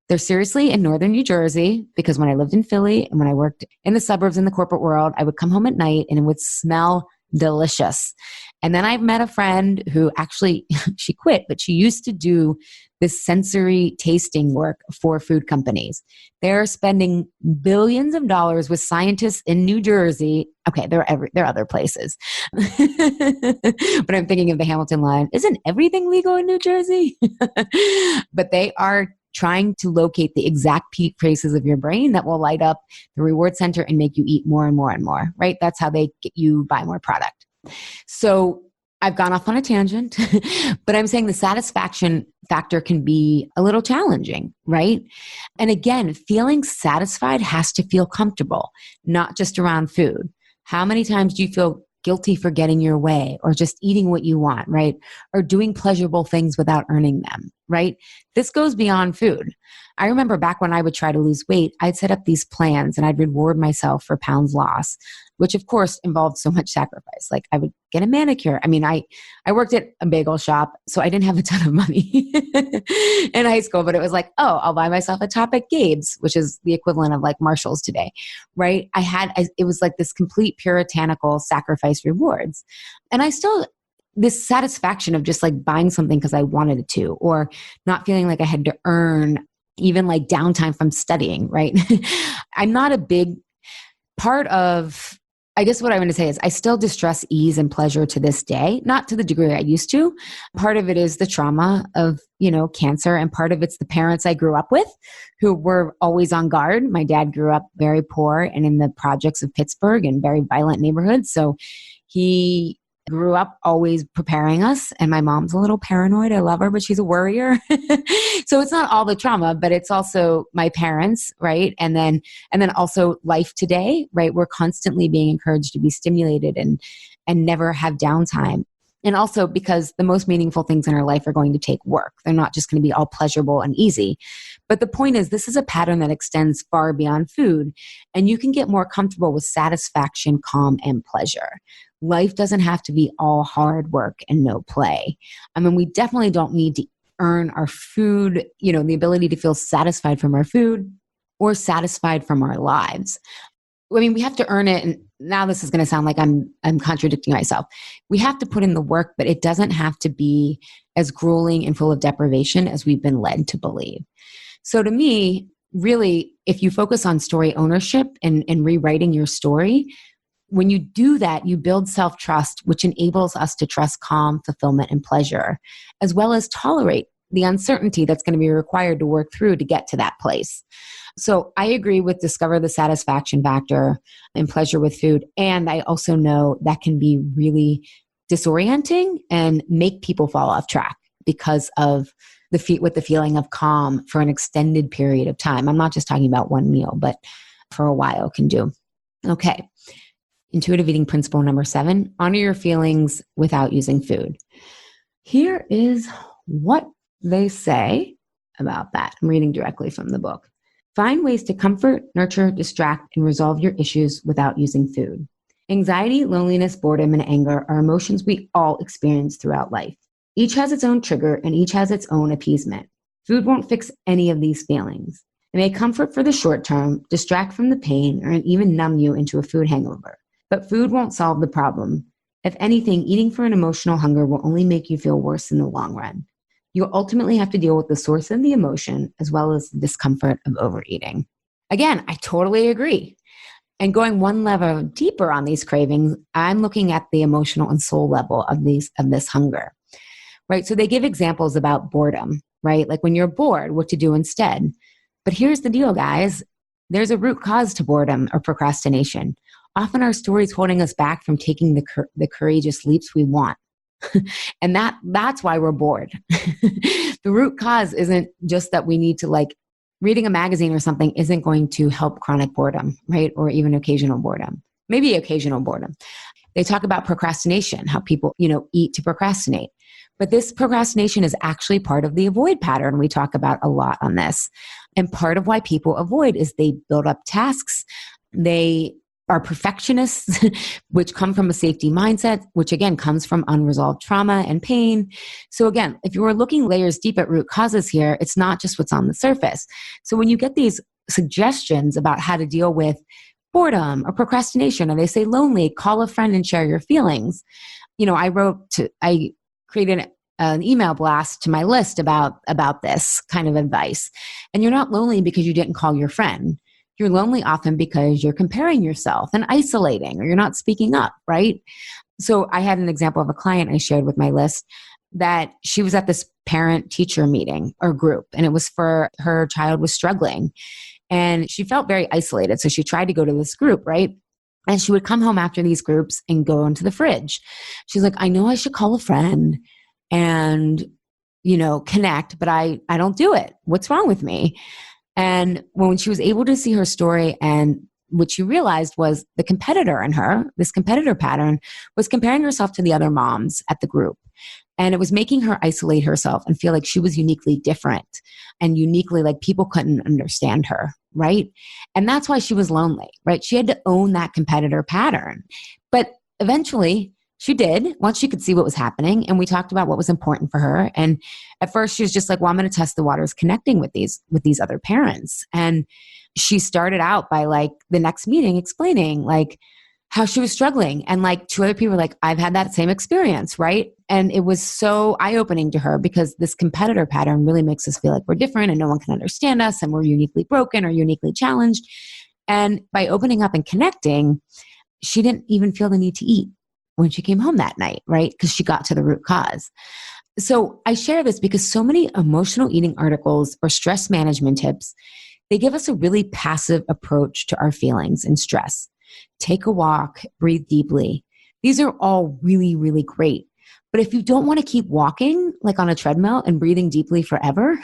[SPEAKER 1] they're seriously in northern New Jersey, because when I lived in Philly and when I worked in the suburbs in the corporate world, I would come home at night and it would smell delicious. And then I met a friend who actually, she quit, but she used to do this sensory tasting work for food companies. They're spending billions of dollars with scientists in New Jersey. Okay, there are other places. But I'm thinking of the Hamilton line. Isn't everything legal in New Jersey? But they are trying to locate the exact peak places of your brain that will light up the reward center and make you eat more and more and more, right? That's how they get you buy more product. So I've gone off on a tangent, but I'm saying the satisfaction factor can be a little challenging, right? And again, feeling satisfied has to feel comfortable, not just around food. How many times do you feel guilty for getting your way or just eating what you want, right? Or doing pleasurable things without earning them, right? This goes beyond food. I remember back when I would try to lose weight, I'd set up these plans and I'd reward myself for pounds lost, which of course involved so much sacrifice. Like I would get a manicure. I mean, I worked at a bagel shop, so I didn't have a ton of money in high school, but it was like, oh, I'll buy myself a top at Gabe's, which is the equivalent of like Marshall's today, right? It was like this complete puritanical sacrifice rewards. And this satisfaction of just like buying something because I wanted it to, or not feeling like I had to earn even like downtime from studying, right? I'm not a big part of, I guess what I want to say is I still distrust ease and pleasure to this day, not to the degree I used to. Part of it is the trauma of, cancer, and part of it's the parents I grew up with who were always on guard. My dad grew up very poor and in the projects of Pittsburgh and very violent neighborhoods. So he grew up always preparing us, and my mom's a little paranoid. I love her, but she's a worrier. So it's not all the trauma, but it's also my parents, right? And then also life today, right? We're constantly being encouraged to be stimulated and never have downtime. And also because the most meaningful things in our life are going to take work. They're not just going to be all pleasurable and easy. But the point is, this is a pattern that extends far beyond food, and you can get more comfortable with satisfaction, calm, and pleasure. Life doesn't have to be all hard work and no play. I mean, we definitely don't need to earn our food, the ability to feel satisfied from our food or satisfied from our lives. I mean, we have to earn it. And now this is going to sound like I'm contradicting myself. We have to put in the work, but it doesn't have to be as grueling and full of deprivation as we've been led to believe. So to me, really, if you focus on story ownership and rewriting your story, when you do that, you build self-trust, which enables us to trust calm, fulfillment, and pleasure, as well as tolerate the uncertainty that's going to be required to work through to get to that place. So I agree with discover the satisfaction factor and pleasure with food. And I also know that can be really disorienting and make people fall off track because of the feeling of calm for an extended period of time. I'm not just talking about one meal, but for a while can do. Okay. Intuitive eating principle number 7, honor your feelings without using food. Here is what they say about that. I'm reading directly from the book. Find ways to comfort, nurture, distract, and resolve your issues without using food. Anxiety, loneliness, boredom, and anger are emotions we all experience throughout life. Each has its own trigger and each has its own appeasement. Food won't fix any of these feelings. It may comfort for the short term, distract from the pain, or even numb you into a food hangover. But food won't solve the problem. If anything, eating for an emotional hunger will only make you feel worse in the long run. You'll ultimately have to deal with the source of the emotion as well as the discomfort of overeating. Again, I totally agree. And going one level deeper on these cravings, I'm looking at the emotional and soul level of this hunger, right? So they give examples about boredom, right? Like when you're bored, what to do instead. But here's the deal, guys. There's a root cause to boredom or procrastination. Often our story is holding us back from taking the courageous leaps we want. And that's why we're bored. The root cause isn't just that we need to, like, reading a magazine or something isn't going to help chronic boredom, right? Or even occasional boredom, maybe occasional boredom. They talk about procrastination, how people, eat to procrastinate. But this procrastination is actually part of the avoid pattern. We talk about a lot on this. And part of why people avoid is they build up tasks. They are perfectionists, which come from a safety mindset, which again comes from unresolved trauma and pain. So again, if you were looking layers deep at root causes here, it's not just what's on the surface. So when you get these suggestions about how to deal with boredom or procrastination, or they say lonely, call a friend and share your feelings. I created an email blast to my list about this kind of advice. And you're not lonely because you didn't call your friend. You're lonely often because you're comparing yourself and isolating, or you're not speaking up, right? So I had an example of a client I shared with my list that she was at this parent-teacher meeting or group, and it was for her child was struggling. And she felt very isolated. So she tried to go to this group, right? And she would come home after these groups and go into the fridge. She's like, I know I should call a friend and, connect, but I don't do it. What's wrong with me? And when she was able to see her story, and what she realized was the competitor in her, this competitor pattern, was comparing herself to the other moms at the group. And it was making her isolate herself and feel like she was uniquely different and uniquely, like, people couldn't understand her, right? And that's why she was lonely, right? She had to own that competitor pattern. But eventually she did, once she could see what was happening. And we talked about what was important for her. And at first she was just like, well, I'm going to test the waters connecting with these other parents. And she started out by, like, the next meeting explaining, like, how she was struggling. And, like, two other people were like, I've had that same experience, right? And it was so eye-opening to her, because this competitor pattern really makes us feel like we're different and no one can understand us and we're uniquely broken or uniquely challenged. And by opening up and connecting, she didn't even feel the need to eat when she came home that night, right? Because she got to the root cause. So I share this because so many emotional eating articles or stress management tips, they give us a really passive approach to our feelings and stress. Take a walk, breathe deeply. These are all really, really great. But if you don't want to keep walking like on a treadmill and breathing deeply forever,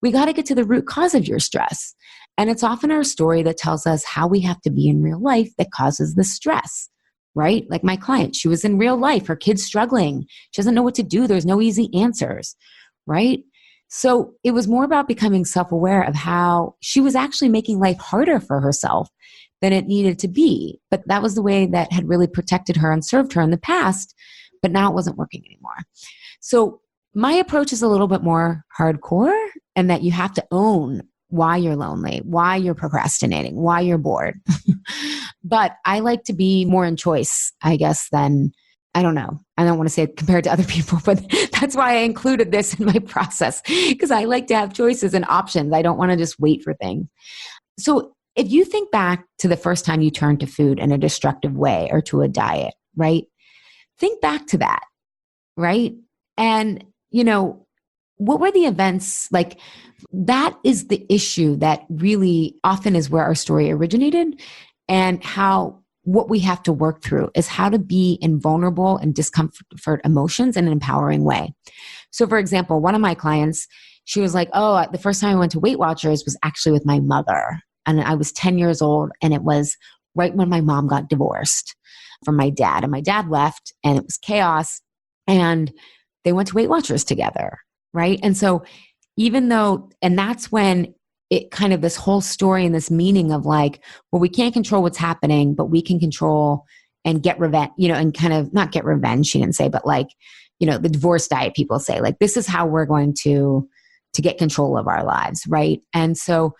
[SPEAKER 1] we got to get to the root cause of your stress. And it's often our story that tells us how we have to be in real life that causes the stress, right? Like my client, she was in real life, her kid's struggling. She doesn't know what to do. There's no easy answers, right? So it was more about becoming self-aware of how she was actually making life harder for herself than it needed to be. But that was the way that had really protected her and served her in the past, but now it wasn't working anymore. So my approach is a little bit more hardcore, and that you have to own why you're lonely, why you're procrastinating, why you're bored. But I like to be more in choice, I guess, than, I don't know. I don't want to say it compared to other people, but that's why I included this in my process, because I like to have choices and options. I don't want to just wait for things. So if you think back to the first time you turned to food in a destructive way or to a diet, right? Think back to that, right? And, what were the events like? That is the issue that really often is where our story originated, and what we have to work through is how to be in vulnerable and discomfort emotions in an empowering way. So for example, one of my clients, she was like, oh, the first time I went to Weight Watchers was actually with my mother. And I was 10 years old, and it was right when my mom got divorced from my dad, and my dad left, and it was chaos, and they went to Weight Watchers together, right? And so and that's when it kind of, this whole story and this meaning of like, well, we can't control what's happening, but we can control and get revenge, and kind of not get revenge, she didn't say, but like, the divorce diet people say, like, this is how we're going to get control of our lives, right? And so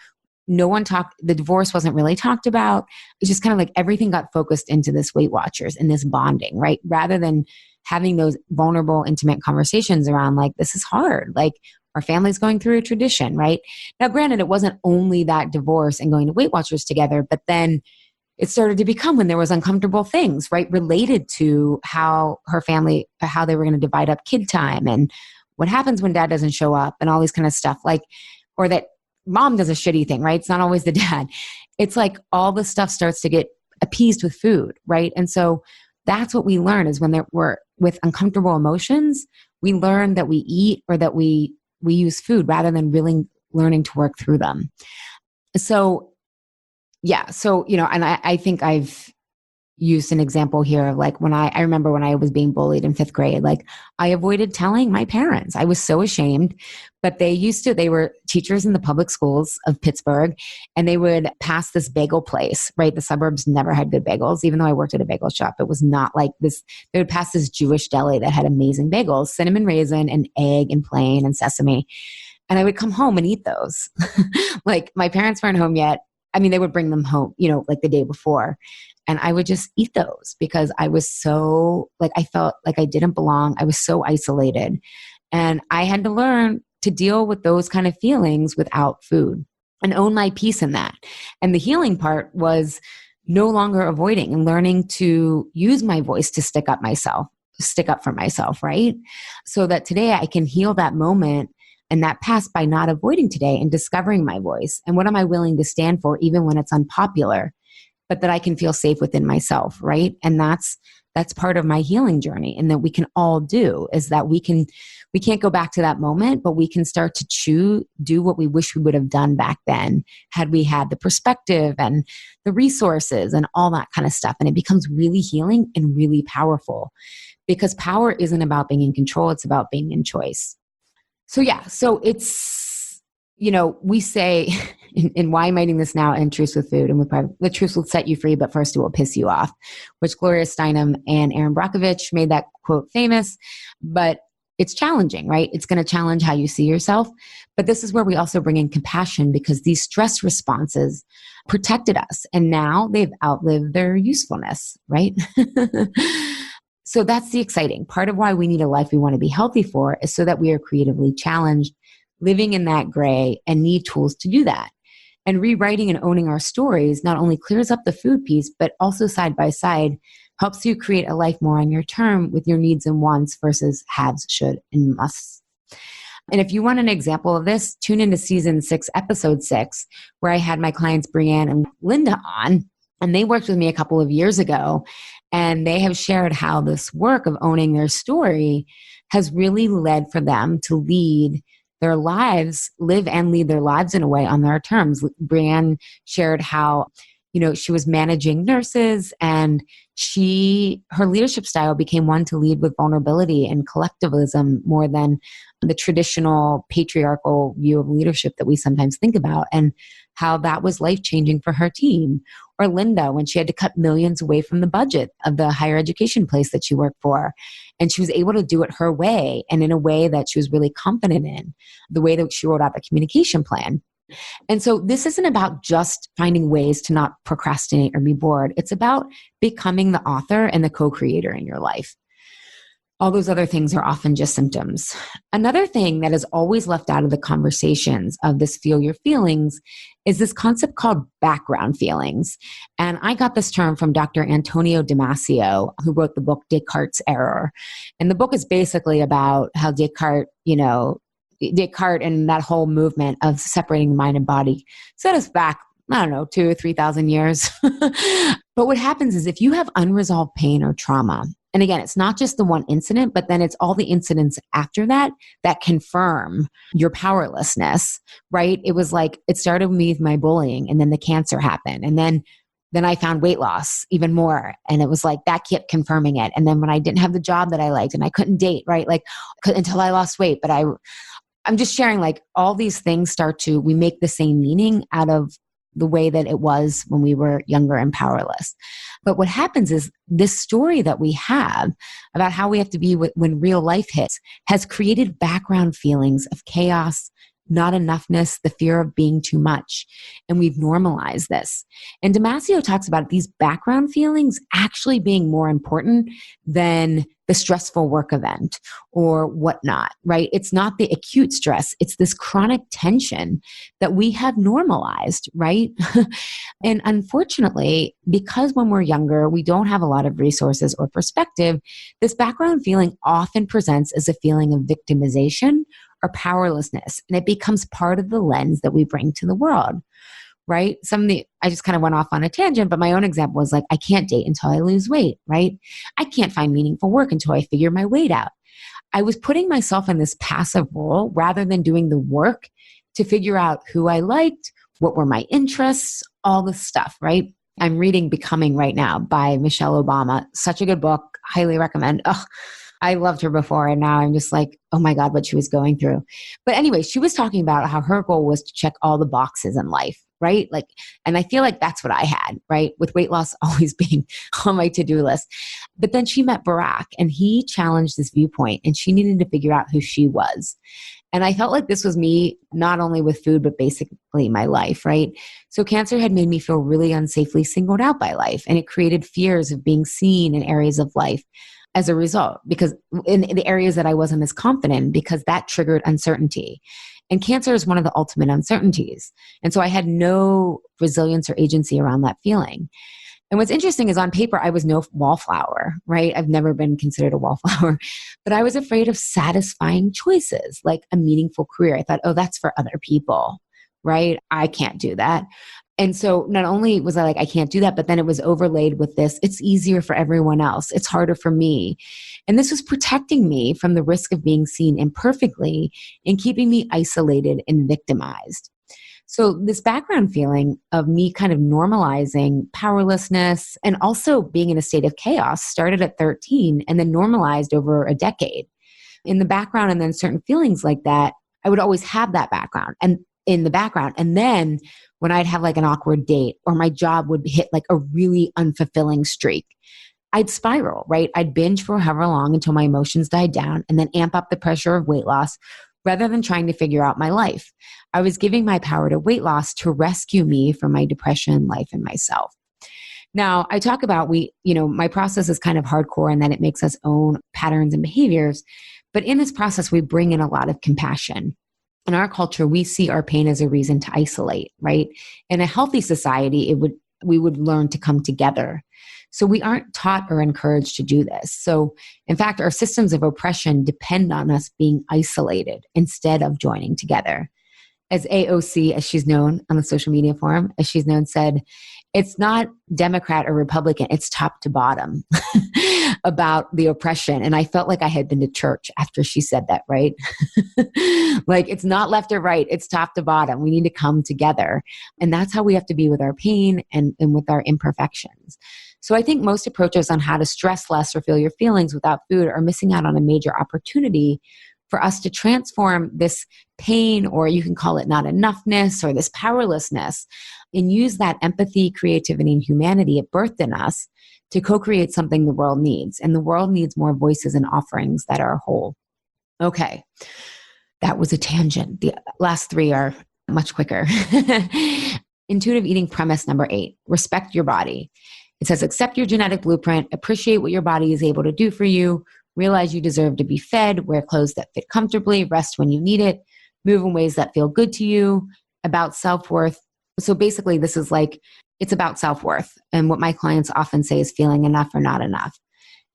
[SPEAKER 1] the divorce wasn't really talked about. It's just kind of like everything got focused into this Weight Watchers and this bonding, right? Rather than having those vulnerable, intimate conversations around like, this is hard. Like, our family's going through a tradition, right? Now, granted, it wasn't only that divorce and going to Weight Watchers together, but then it started to become when there was uncomfortable things, right? Related to how her family, how they were going to divide up kid time and what happens when dad doesn't show up and all these kind of stuff, like, or that mom does a shitty thing, right? It's not always the dad. It's like all the stuff starts to get appeased with food, right? And so that's what we learn is when we're with uncomfortable emotions, we learn that we eat or that we use food rather than really learning to work through them. So, yeah. So, and I think I've used an example here of like when I remember when I was being bullied in 5th grade, like I avoided telling my parents. I was so ashamed, but they were teachers in the public schools of Pittsburgh, and they would pass this bagel place, right? The suburbs never had good bagels. Even though I worked at a bagel shop, it was not like this. They would pass this Jewish deli that had amazing bagels, cinnamon raisin and egg and plain and sesame. And I would come home and eat those. Like my parents weren't home yet. I mean, they would bring them home, like the day before. And I would just eat those because I was so, like, I felt like I didn't belong. I was so isolated. And I had to learn to deal with those kind of feelings without food and own my peace in that. And the healing part was no longer avoiding and learning to use my voice to stick up for myself, right? So that today I can heal that moment and that past by not avoiding today and discovering my voice. And what am I willing to stand for, even when it's unpopular, but that I can feel safe within myself, right? And that's part of my healing journey. And that we can all do is that we can't go back to that moment, but we can start to do what we wish we would have done back then had we had the perspective and the resources and all that kind of stuff. And it becomes really healing and really powerful because power isn't about being in control. It's about being in choice. So yeah, so it's, we say in Why I'm Writing This Now and Truth with Food and with Private, the truth will set you free, but first it will piss you off, which Gloria Steinem and Aaron Brockovich made that quote famous, but it's challenging, right? It's going to challenge how you see yourself. But this is where we also bring in compassion because these stress responses protected us and now they've outlived their usefulness, right? So that's the exciting part of why we need a life we want to be healthy for is so that we are creatively challenged, living in that gray and need tools to do that. And rewriting and owning our stories not only clears up the food piece, but also side by side helps you create a life more on your term with your needs and wants versus haves, should, and musts. And if you want an example of this, tune into season 6, episode 6, where I had my clients Brianne and Linda on, and they worked with me a couple of years ago. And they have shared how this work of owning their story has really led for them to lead their lives, live and lead their lives in a way on their terms. Brianne shared how, she was managing nurses and her leadership style became one to lead with vulnerability and collectivism more than the traditional patriarchal view of leadership that we sometimes think about, and how that was life-changing for her team. Or Linda, when she had to cut millions away from the budget of the higher education place that she worked for. And she was able to do it her way and in a way that she was really confident in, the way that she wrote out the communication plan. And so this isn't about just finding ways to not procrastinate or be bored. It's about becoming the author and the co-creator in your life. All those other things are often just symptoms. Another thing that is always left out of the conversations of this Feel Your Feelings is this concept called background feelings. And I got this term from Dr. Antonio Damasio, who wrote the book Descartes' Error. And the book is basically about how Descartes and that whole movement of separating the mind and body set us back, 2,000 or 3,000 years. But what happens is if you have unresolved pain or trauma, and again, it's not just the one incident, but then it's all the incidents after that confirm your powerlessness, right? It was like, it started with me with my bullying, and then the cancer happened. And then I found weight loss even more. And it was like, that kept confirming it. And then when I didn't have the job that I liked and I couldn't date, right? Like until I lost weight. But I'm just sharing, like, all these things we make the same meaning out of the way that it was when we were younger and powerless. But what happens is this story that we have about how we have to be when real life hits has created background feelings of chaos, not enoughness, the fear of being too much. And we've normalized this. And Damasio talks about these background feelings actually being more important than the stressful work event or whatnot, right? It's not the acute stress. It's this chronic tension that we have normalized, right? And unfortunately, because when we're younger, we don't have a lot of resources or perspective, this background feeling often presents as a feeling of victimization or powerlessness. And it becomes part of the lens that we bring to the world, right? I just kind of went off on a tangent, but my own example was like, I can't date until I lose weight, right? I can't find meaningful work until I figure my weight out. I was putting myself in this passive role rather than doing the work to figure out who I liked, what were my interests, all this stuff, right? I'm reading Becoming right now by Michelle Obama. Such a good book. Highly recommend. Oh, I loved her before, and now I'm just like, oh my God, what she was going through. But anyway, she was talking about how her goal was to check all the boxes in life, right? Like, and I feel like that's what I had, right? With weight loss always being on my to-do list. But then she met Barack, and he challenged this viewpoint, and she needed to figure out who she was. And I felt like this was me, not only with food, but basically my life, right? So cancer had made me feel really unsafely singled out by life, and it created fears of being seen in areas of life as a result, because in the areas that I wasn't as confident in, because that triggered uncertainty. And cancer is one of the ultimate uncertainties. And so I had no resilience or agency around that feeling. And what's interesting is on paper, I was no wallflower, right? I've never been considered a wallflower, but I was afraid of satisfying choices, like a meaningful career. I thought, oh, that's for other people, right? I can't do that. And so not only was I like, I can't do that, but then it was overlaid with this, it's easier for everyone else. It's harder for me. And this was protecting me from the risk of being seen imperfectly and keeping me isolated and victimized. So this background feeling of me kind of normalizing powerlessness and also being in a state of chaos started at 13 and then normalized over a decade. In the background, and then certain feelings like that, I would always have that background and in the background. And then when I'd have like an awkward date or my job would hit like a really unfulfilling streak, I'd spiral, right? I'd binge for however long until my emotions died down and then amp up the pressure of weight loss rather than trying to figure out my life. I was giving my power to weight loss to rescue me from my depression, life, and myself. Now, I talk about my process is kind of hardcore and that it makes us own patterns and behaviors. But in this process, we bring in a lot of compassion. In our culture, we see our pain as a reason to isolate, right? In a healthy society, we would learn to come together. So we aren't taught or encouraged to do this. So in fact, our systems of oppression depend on us being isolated instead of joining together. As AOC, as she's known on the social media forum, as she's known, said, it's not Democrat or Republican, it's top to bottom about the oppression. And I felt like I had been to church after she said that, right? Like it's not left or right, it's top to bottom. We need to come together. And that's how we have to be with our pain and with our imperfections. So I think most approaches on how to stress less or feel your feelings without food are missing out on a major opportunity for us to transform this pain, or you can call it not enoughness or this powerlessness, and use that empathy, creativity, and humanity it birthed in us to co-create something the world needs. And the world needs more voices and offerings that are whole. Okay, that was a tangent. The last three are much quicker. Intuitive eating premise number 8, respect your body. It says, accept your genetic blueprint, appreciate what your body is able to do for you, realize you deserve to be fed, wear clothes that fit comfortably, rest when you need it, move in ways that feel good to you, about self-worth. So basically, this is like, it's about self-worth. And what my clients often say is feeling enough or not enough.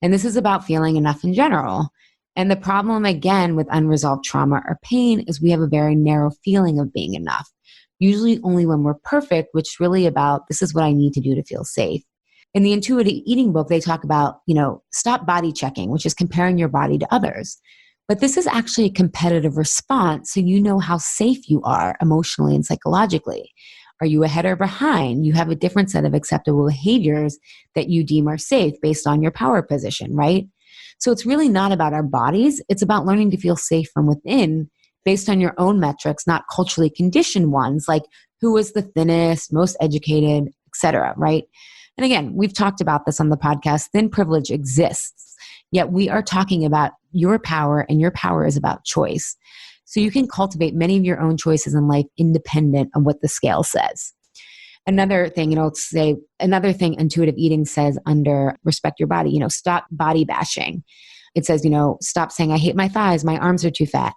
[SPEAKER 1] And this is about feeling enough in general. And the problem, again, with unresolved trauma or pain is we have a very narrow feeling of being enough, usually only when we're perfect, which is really about, this is what I need to do to feel safe. In the intuitive eating book, they talk about, stop body checking, which is comparing your body to others. But this is actually a competitive response, so you know how safe you are emotionally and psychologically. Are you ahead or behind? You have a different set of acceptable behaviors that you deem are safe based on your power position, right? So it's really not about our bodies. It's about learning to feel safe from within based on your own metrics, not culturally conditioned ones, like who is the thinnest, most educated, etc., right? And again, we've talked about this on the podcast. Thin privilege exists, yet we are talking about your power, and your power is about choice. So you can cultivate many of your own choices in life independent of what the scale says. Another thing, intuitive eating says under respect your body, stop body bashing. it says, stop saying, I hate my thighs, my arms are too fat.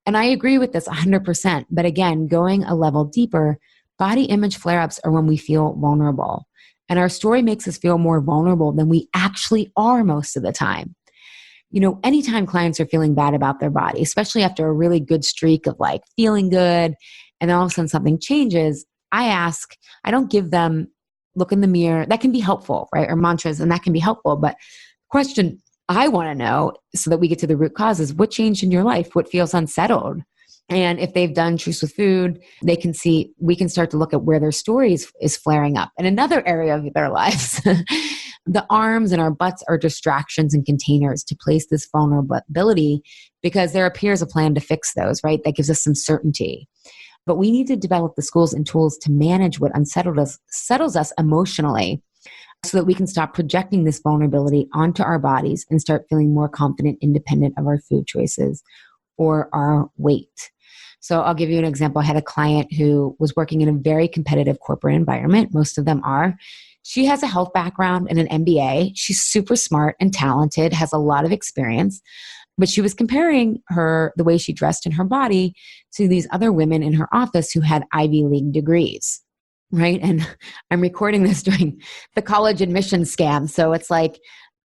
[SPEAKER 1] And I agree with this 100%. But again, going a level deeper, body image flare-ups are when we feel vulnerable. And our story makes us feel more vulnerable than we actually are most of the time. Anytime clients are feeling bad about their body, especially after a really good streak of like feeling good, and then all of a sudden something changes, I don't give them look in the mirror. That can be helpful, right? Or mantras, and that can be helpful. But the question I want to know, so that we get to the root cause, is what changed in your life? What feels unsettled? And if they've done Truths with Food, we can start to look at where their story is flaring up. In another area of their lives, the arms and our butts are distractions and containers to place this vulnerability, because there appears a plan to fix those, right? That gives us some certainty. But we need to develop the skills and tools to manage what settles us emotionally, so that we can stop projecting this vulnerability onto our bodies and start feeling more confident, independent of our food choices or our weight. So I'll give you an example. I had a client who was working in a very competitive corporate environment. Most of them are. She has a health background and an MBA. She's super smart and talented, has a lot of experience, but she was comparing the way she dressed in her body to these other women in her office who had Ivy League degrees, right? And I'm recording this during the college admissions scam. So it's like,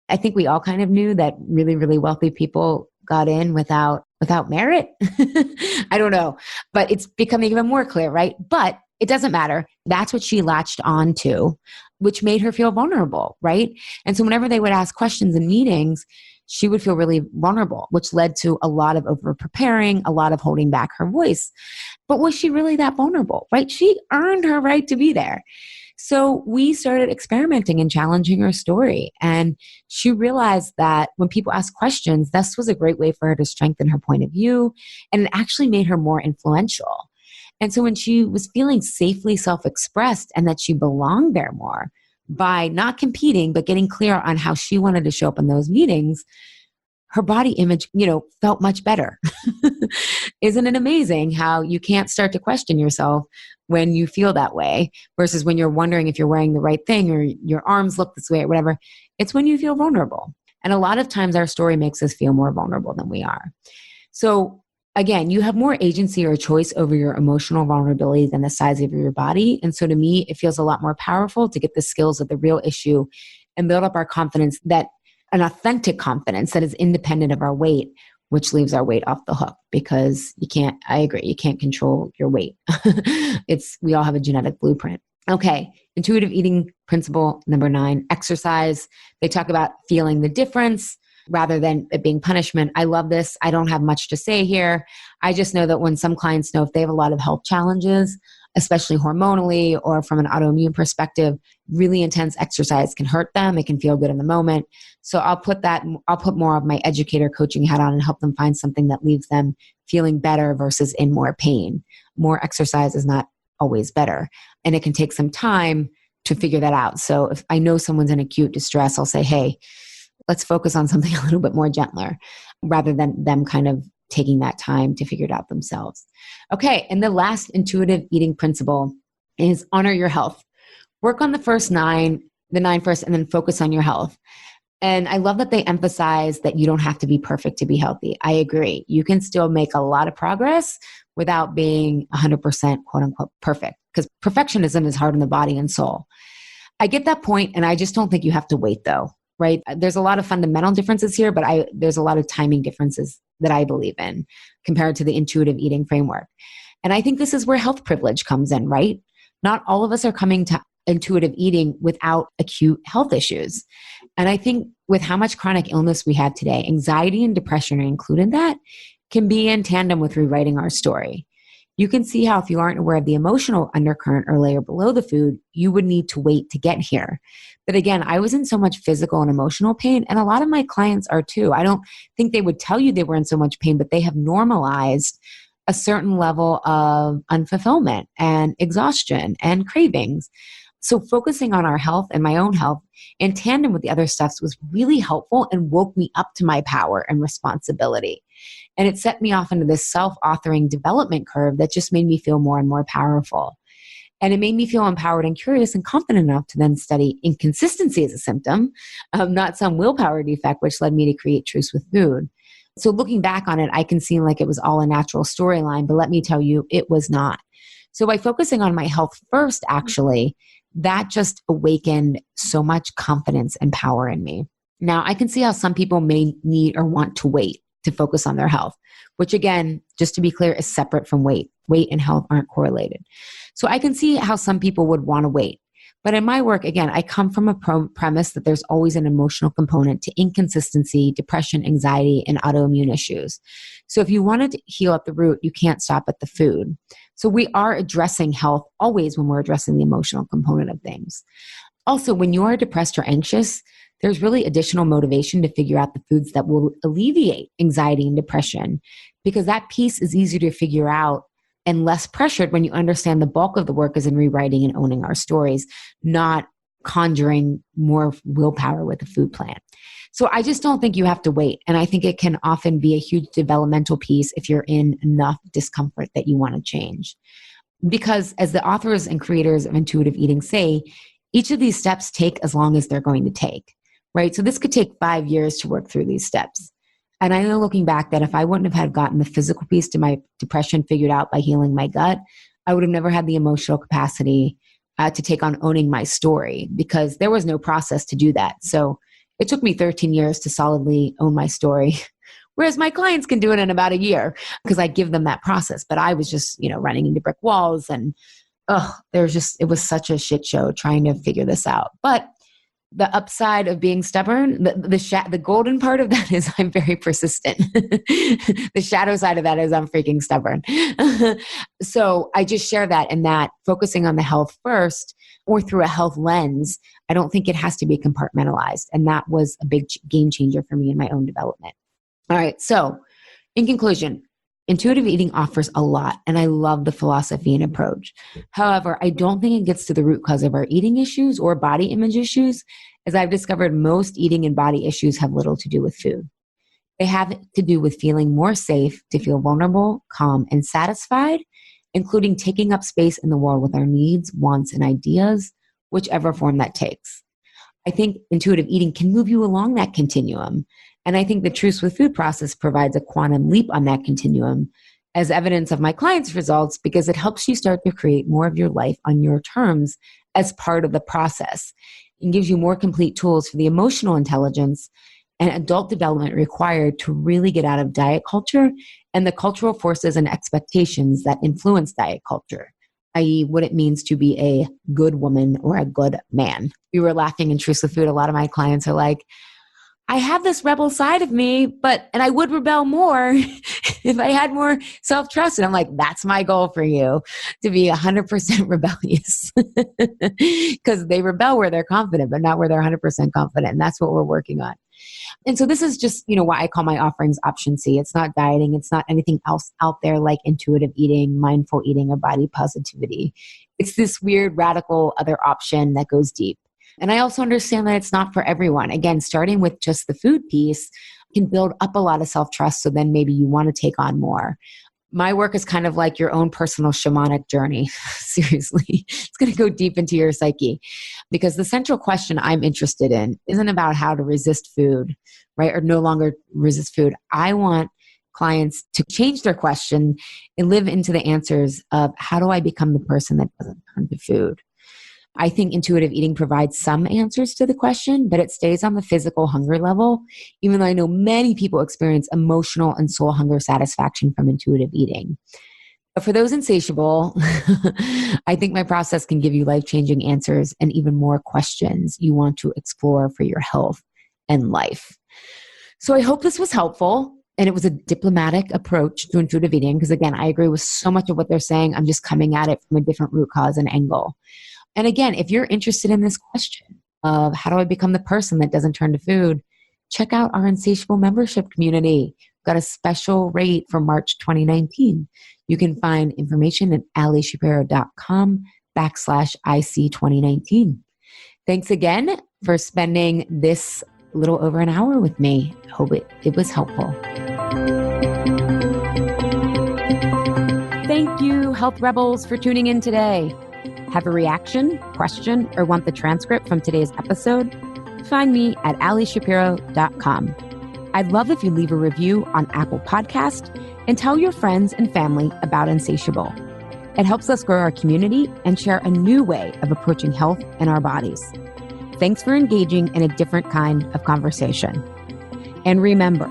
[SPEAKER 1] I think we all kind of knew that really, really wealthy people got in without merit. I don't know, but it's becoming even more clear, right? But it doesn't matter. That's what she latched on to, which made her feel vulnerable, right? And so whenever they would ask questions in meetings, she would feel really vulnerable, which led to a lot of over preparing, a lot of holding back her voice. But was she really that vulnerable, right? She earned her right to be there. So we started experimenting and challenging her story. And she realized that when people ask questions, this was a great way for her to strengthen her point of view. And it actually made her more influential. And so when she was feeling safely self-expressed and that she belonged there more by not competing, but getting clear on how she wanted to show up in those meetings, her body image, felt much better. Isn't it amazing how you can't start to question yourself when you feel that way versus when you're wondering if you're wearing the right thing or your arms look this way or whatever? It's when you feel vulnerable. And a lot of times our story makes us feel more vulnerable than we are. So again, you have more agency or choice over your emotional vulnerability than the size of your body. And so to me, it feels a lot more powerful to get the skills of the real issue and build up our confidence, that an authentic confidence that is independent of our weight, which leaves our weight off the hook, because I agree, you can't control your weight. We all have a genetic blueprint. Okay. Intuitive eating principle number 9, exercise. They talk about feeling the difference rather than it being punishment. I love this. I don't have much to say here. I just know that when some clients know if they have a lot of health challenges, especially hormonally or from an autoimmune perspective, really intense exercise can hurt them. It can feel good in the moment. So I'll put more of my educator coaching hat on and help them find something that leaves them feeling better versus in more pain. More exercise is not always better. And it can take some time to figure that out. So if I know someone's in acute distress, I'll say, hey, let's focus on something a little bit more gentler rather than them kind of taking that time to figure it out themselves. Okay. And the last intuitive eating principle is honor your health. Work on the nine first, and then focus on your health. And I love that they emphasize that you don't have to be perfect to be healthy. I agree. You can still make a lot of progress without being 100% quote unquote perfect, because perfectionism is hard on the body and soul. I get that point, and I just don't think you have to wait though, right? There's a lot of fundamental differences here, but there's a lot of timing differences that I believe in compared to the intuitive eating framework. And I think this is where health privilege comes in, right? Not all of us are coming to intuitive eating without acute health issues. And I think with how much chronic illness we have today, anxiety and depression are included in that, can be in tandem with rewriting our story. You can see how if you aren't aware of the emotional undercurrent or layer below the food, you would need to wait to get here. But again, I was in so much physical and emotional pain, and a lot of my clients are too. I don't think they would tell you they were in so much pain, but they have normalized a certain level of unfulfillment and exhaustion and cravings. So focusing on our health and my own health in tandem with the other stuffs was really helpful and woke me up to my power and responsibility. And it set me off into this self-authoring development curve that just made me feel more and more powerful. And it made me feel empowered and curious and confident enough to then study inconsistency as a symptom, not some willpower defect, which led me to create Truths with Food. So looking back on it, I can see like it was all a natural storyline, but let me tell you, it was not. So by focusing on my health first, actually, that just awakened so much confidence and power in me. Now, I can see how some people may need or want to wait to focus on their health, which again, just to be clear, is separate from weight. Weight and health aren't correlated. So I can see how some people would want to wait. But in my work, again, I come from a premise that there's always an emotional component to inconsistency, depression, anxiety, and autoimmune issues. So if you wanted to heal at the root, you can't stop at the food. So we are addressing health always when we're addressing the emotional component of things. Also, when you are depressed or anxious, there's really additional motivation to figure out the foods that will alleviate anxiety and depression, because that piece is easier to figure out and less pressured when you understand the bulk of the work is in rewriting and owning our stories, not conjuring more willpower with a food plan. So I just don't think you have to wait. And I think it can often be a huge developmental piece if you're in enough discomfort that you want to change. Because as the authors and creators of intuitive eating say, each of these steps take as long as they're going to take, right? So this could take 5 years to work through these steps. And I know looking back that if I wouldn't have had gotten the physical piece to my depression figured out by healing my gut, I would have never had the emotional capacity to take on owning my story, because there was no process to do that. So it took me 13 years to solidly own my story, whereas my clients can do it in about a year because I give them that process. But I was just, running into brick walls, and it was such a shit show trying to figure this out. But the upside of being stubborn, the golden part of that is I'm very persistent. The shadow side of that is I'm freaking stubborn. So I just share that, and that focusing on the health first or through a health lens, I don't think it has to be compartmentalized. And that was a big game changer for me in my own development. All right. So in conclusion, intuitive eating offers a lot, and I love the philosophy and approach. However, I don't think it gets to the root cause of our eating issues or body image issues. As I've discovered, most eating and body issues have little to do with food. They have to do with feeling more safe, to feel vulnerable, calm, and satisfied, including taking up space in the world with our needs, wants, and ideas, whichever form that takes. I think intuitive eating can move you along that continuum. And I think the Truths with Food process provides a quantum leap on that continuum as evidence of my clients' results, because it helps you start to create more of your life on your terms as part of the process, and gives you more complete tools for the emotional intelligence and adult development required to really get out of diet culture and the cultural forces and expectations that influence diet culture, i.e. what it means to be a good woman or a good man. We were laughing in Truths with Food. A lot of my clients are like, I have this rebel side of me, and I would rebel more if I had more self-trust. And I'm like, that's my goal for you, to be 100% rebellious, because they rebel where they're confident, but not where they're 100% confident. And that's what we're working on. And so this is just, why I call my offerings option C. It's not dieting. It's not anything else out there like intuitive eating, mindful eating, or body positivity. It's this weird, radical other option that goes deep. And I also understand that it's not for everyone. Again, starting with just the food piece can build up a lot of self-trust. So then maybe you want to take on more. My work is kind of like your own personal shamanic journey. Seriously, it's going to go deep into your psyche, because the central question I'm interested in isn't about how to resist food, right? Or no longer resist food. I want clients to change their question and live into the answers of, how do I become the person that doesn't turn to food? I think intuitive eating provides some answers to the question, but it stays on the physical hunger level, even though I know many people experience emotional and soul hunger satisfaction from intuitive eating. But for those insatiable, I think my process can give you life-changing answers and even more questions you want to explore for your health and life. So I hope this was helpful. And it was a diplomatic approach to intuitive eating, because again, I agree with so much of what they're saying. I'm just coming at it from a different root cause and angle. And again, if you're interested in this question of how do I become the person that doesn't turn to food, check out our Insatiable membership community. We've got a special rate for March 2019. You can find information at alishapiro.com/IC2019. Thanks again for spending this little over an hour with me. I hope it was helpful. Thank you, Health Rebels, for tuning in today. Have a reaction, question, or want the transcript from today's episode? Find me at alishapiro.com. I'd love if you leave a review on Apple Podcast and tell your friends and family about Insatiable. It helps us grow our community and share a new way of approaching health in our bodies. Thanks for engaging in a different kind of conversation. And remember,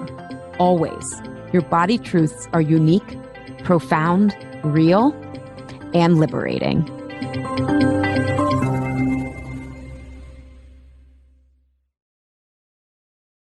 [SPEAKER 1] always, your body truths are unique, profound, real, and liberating.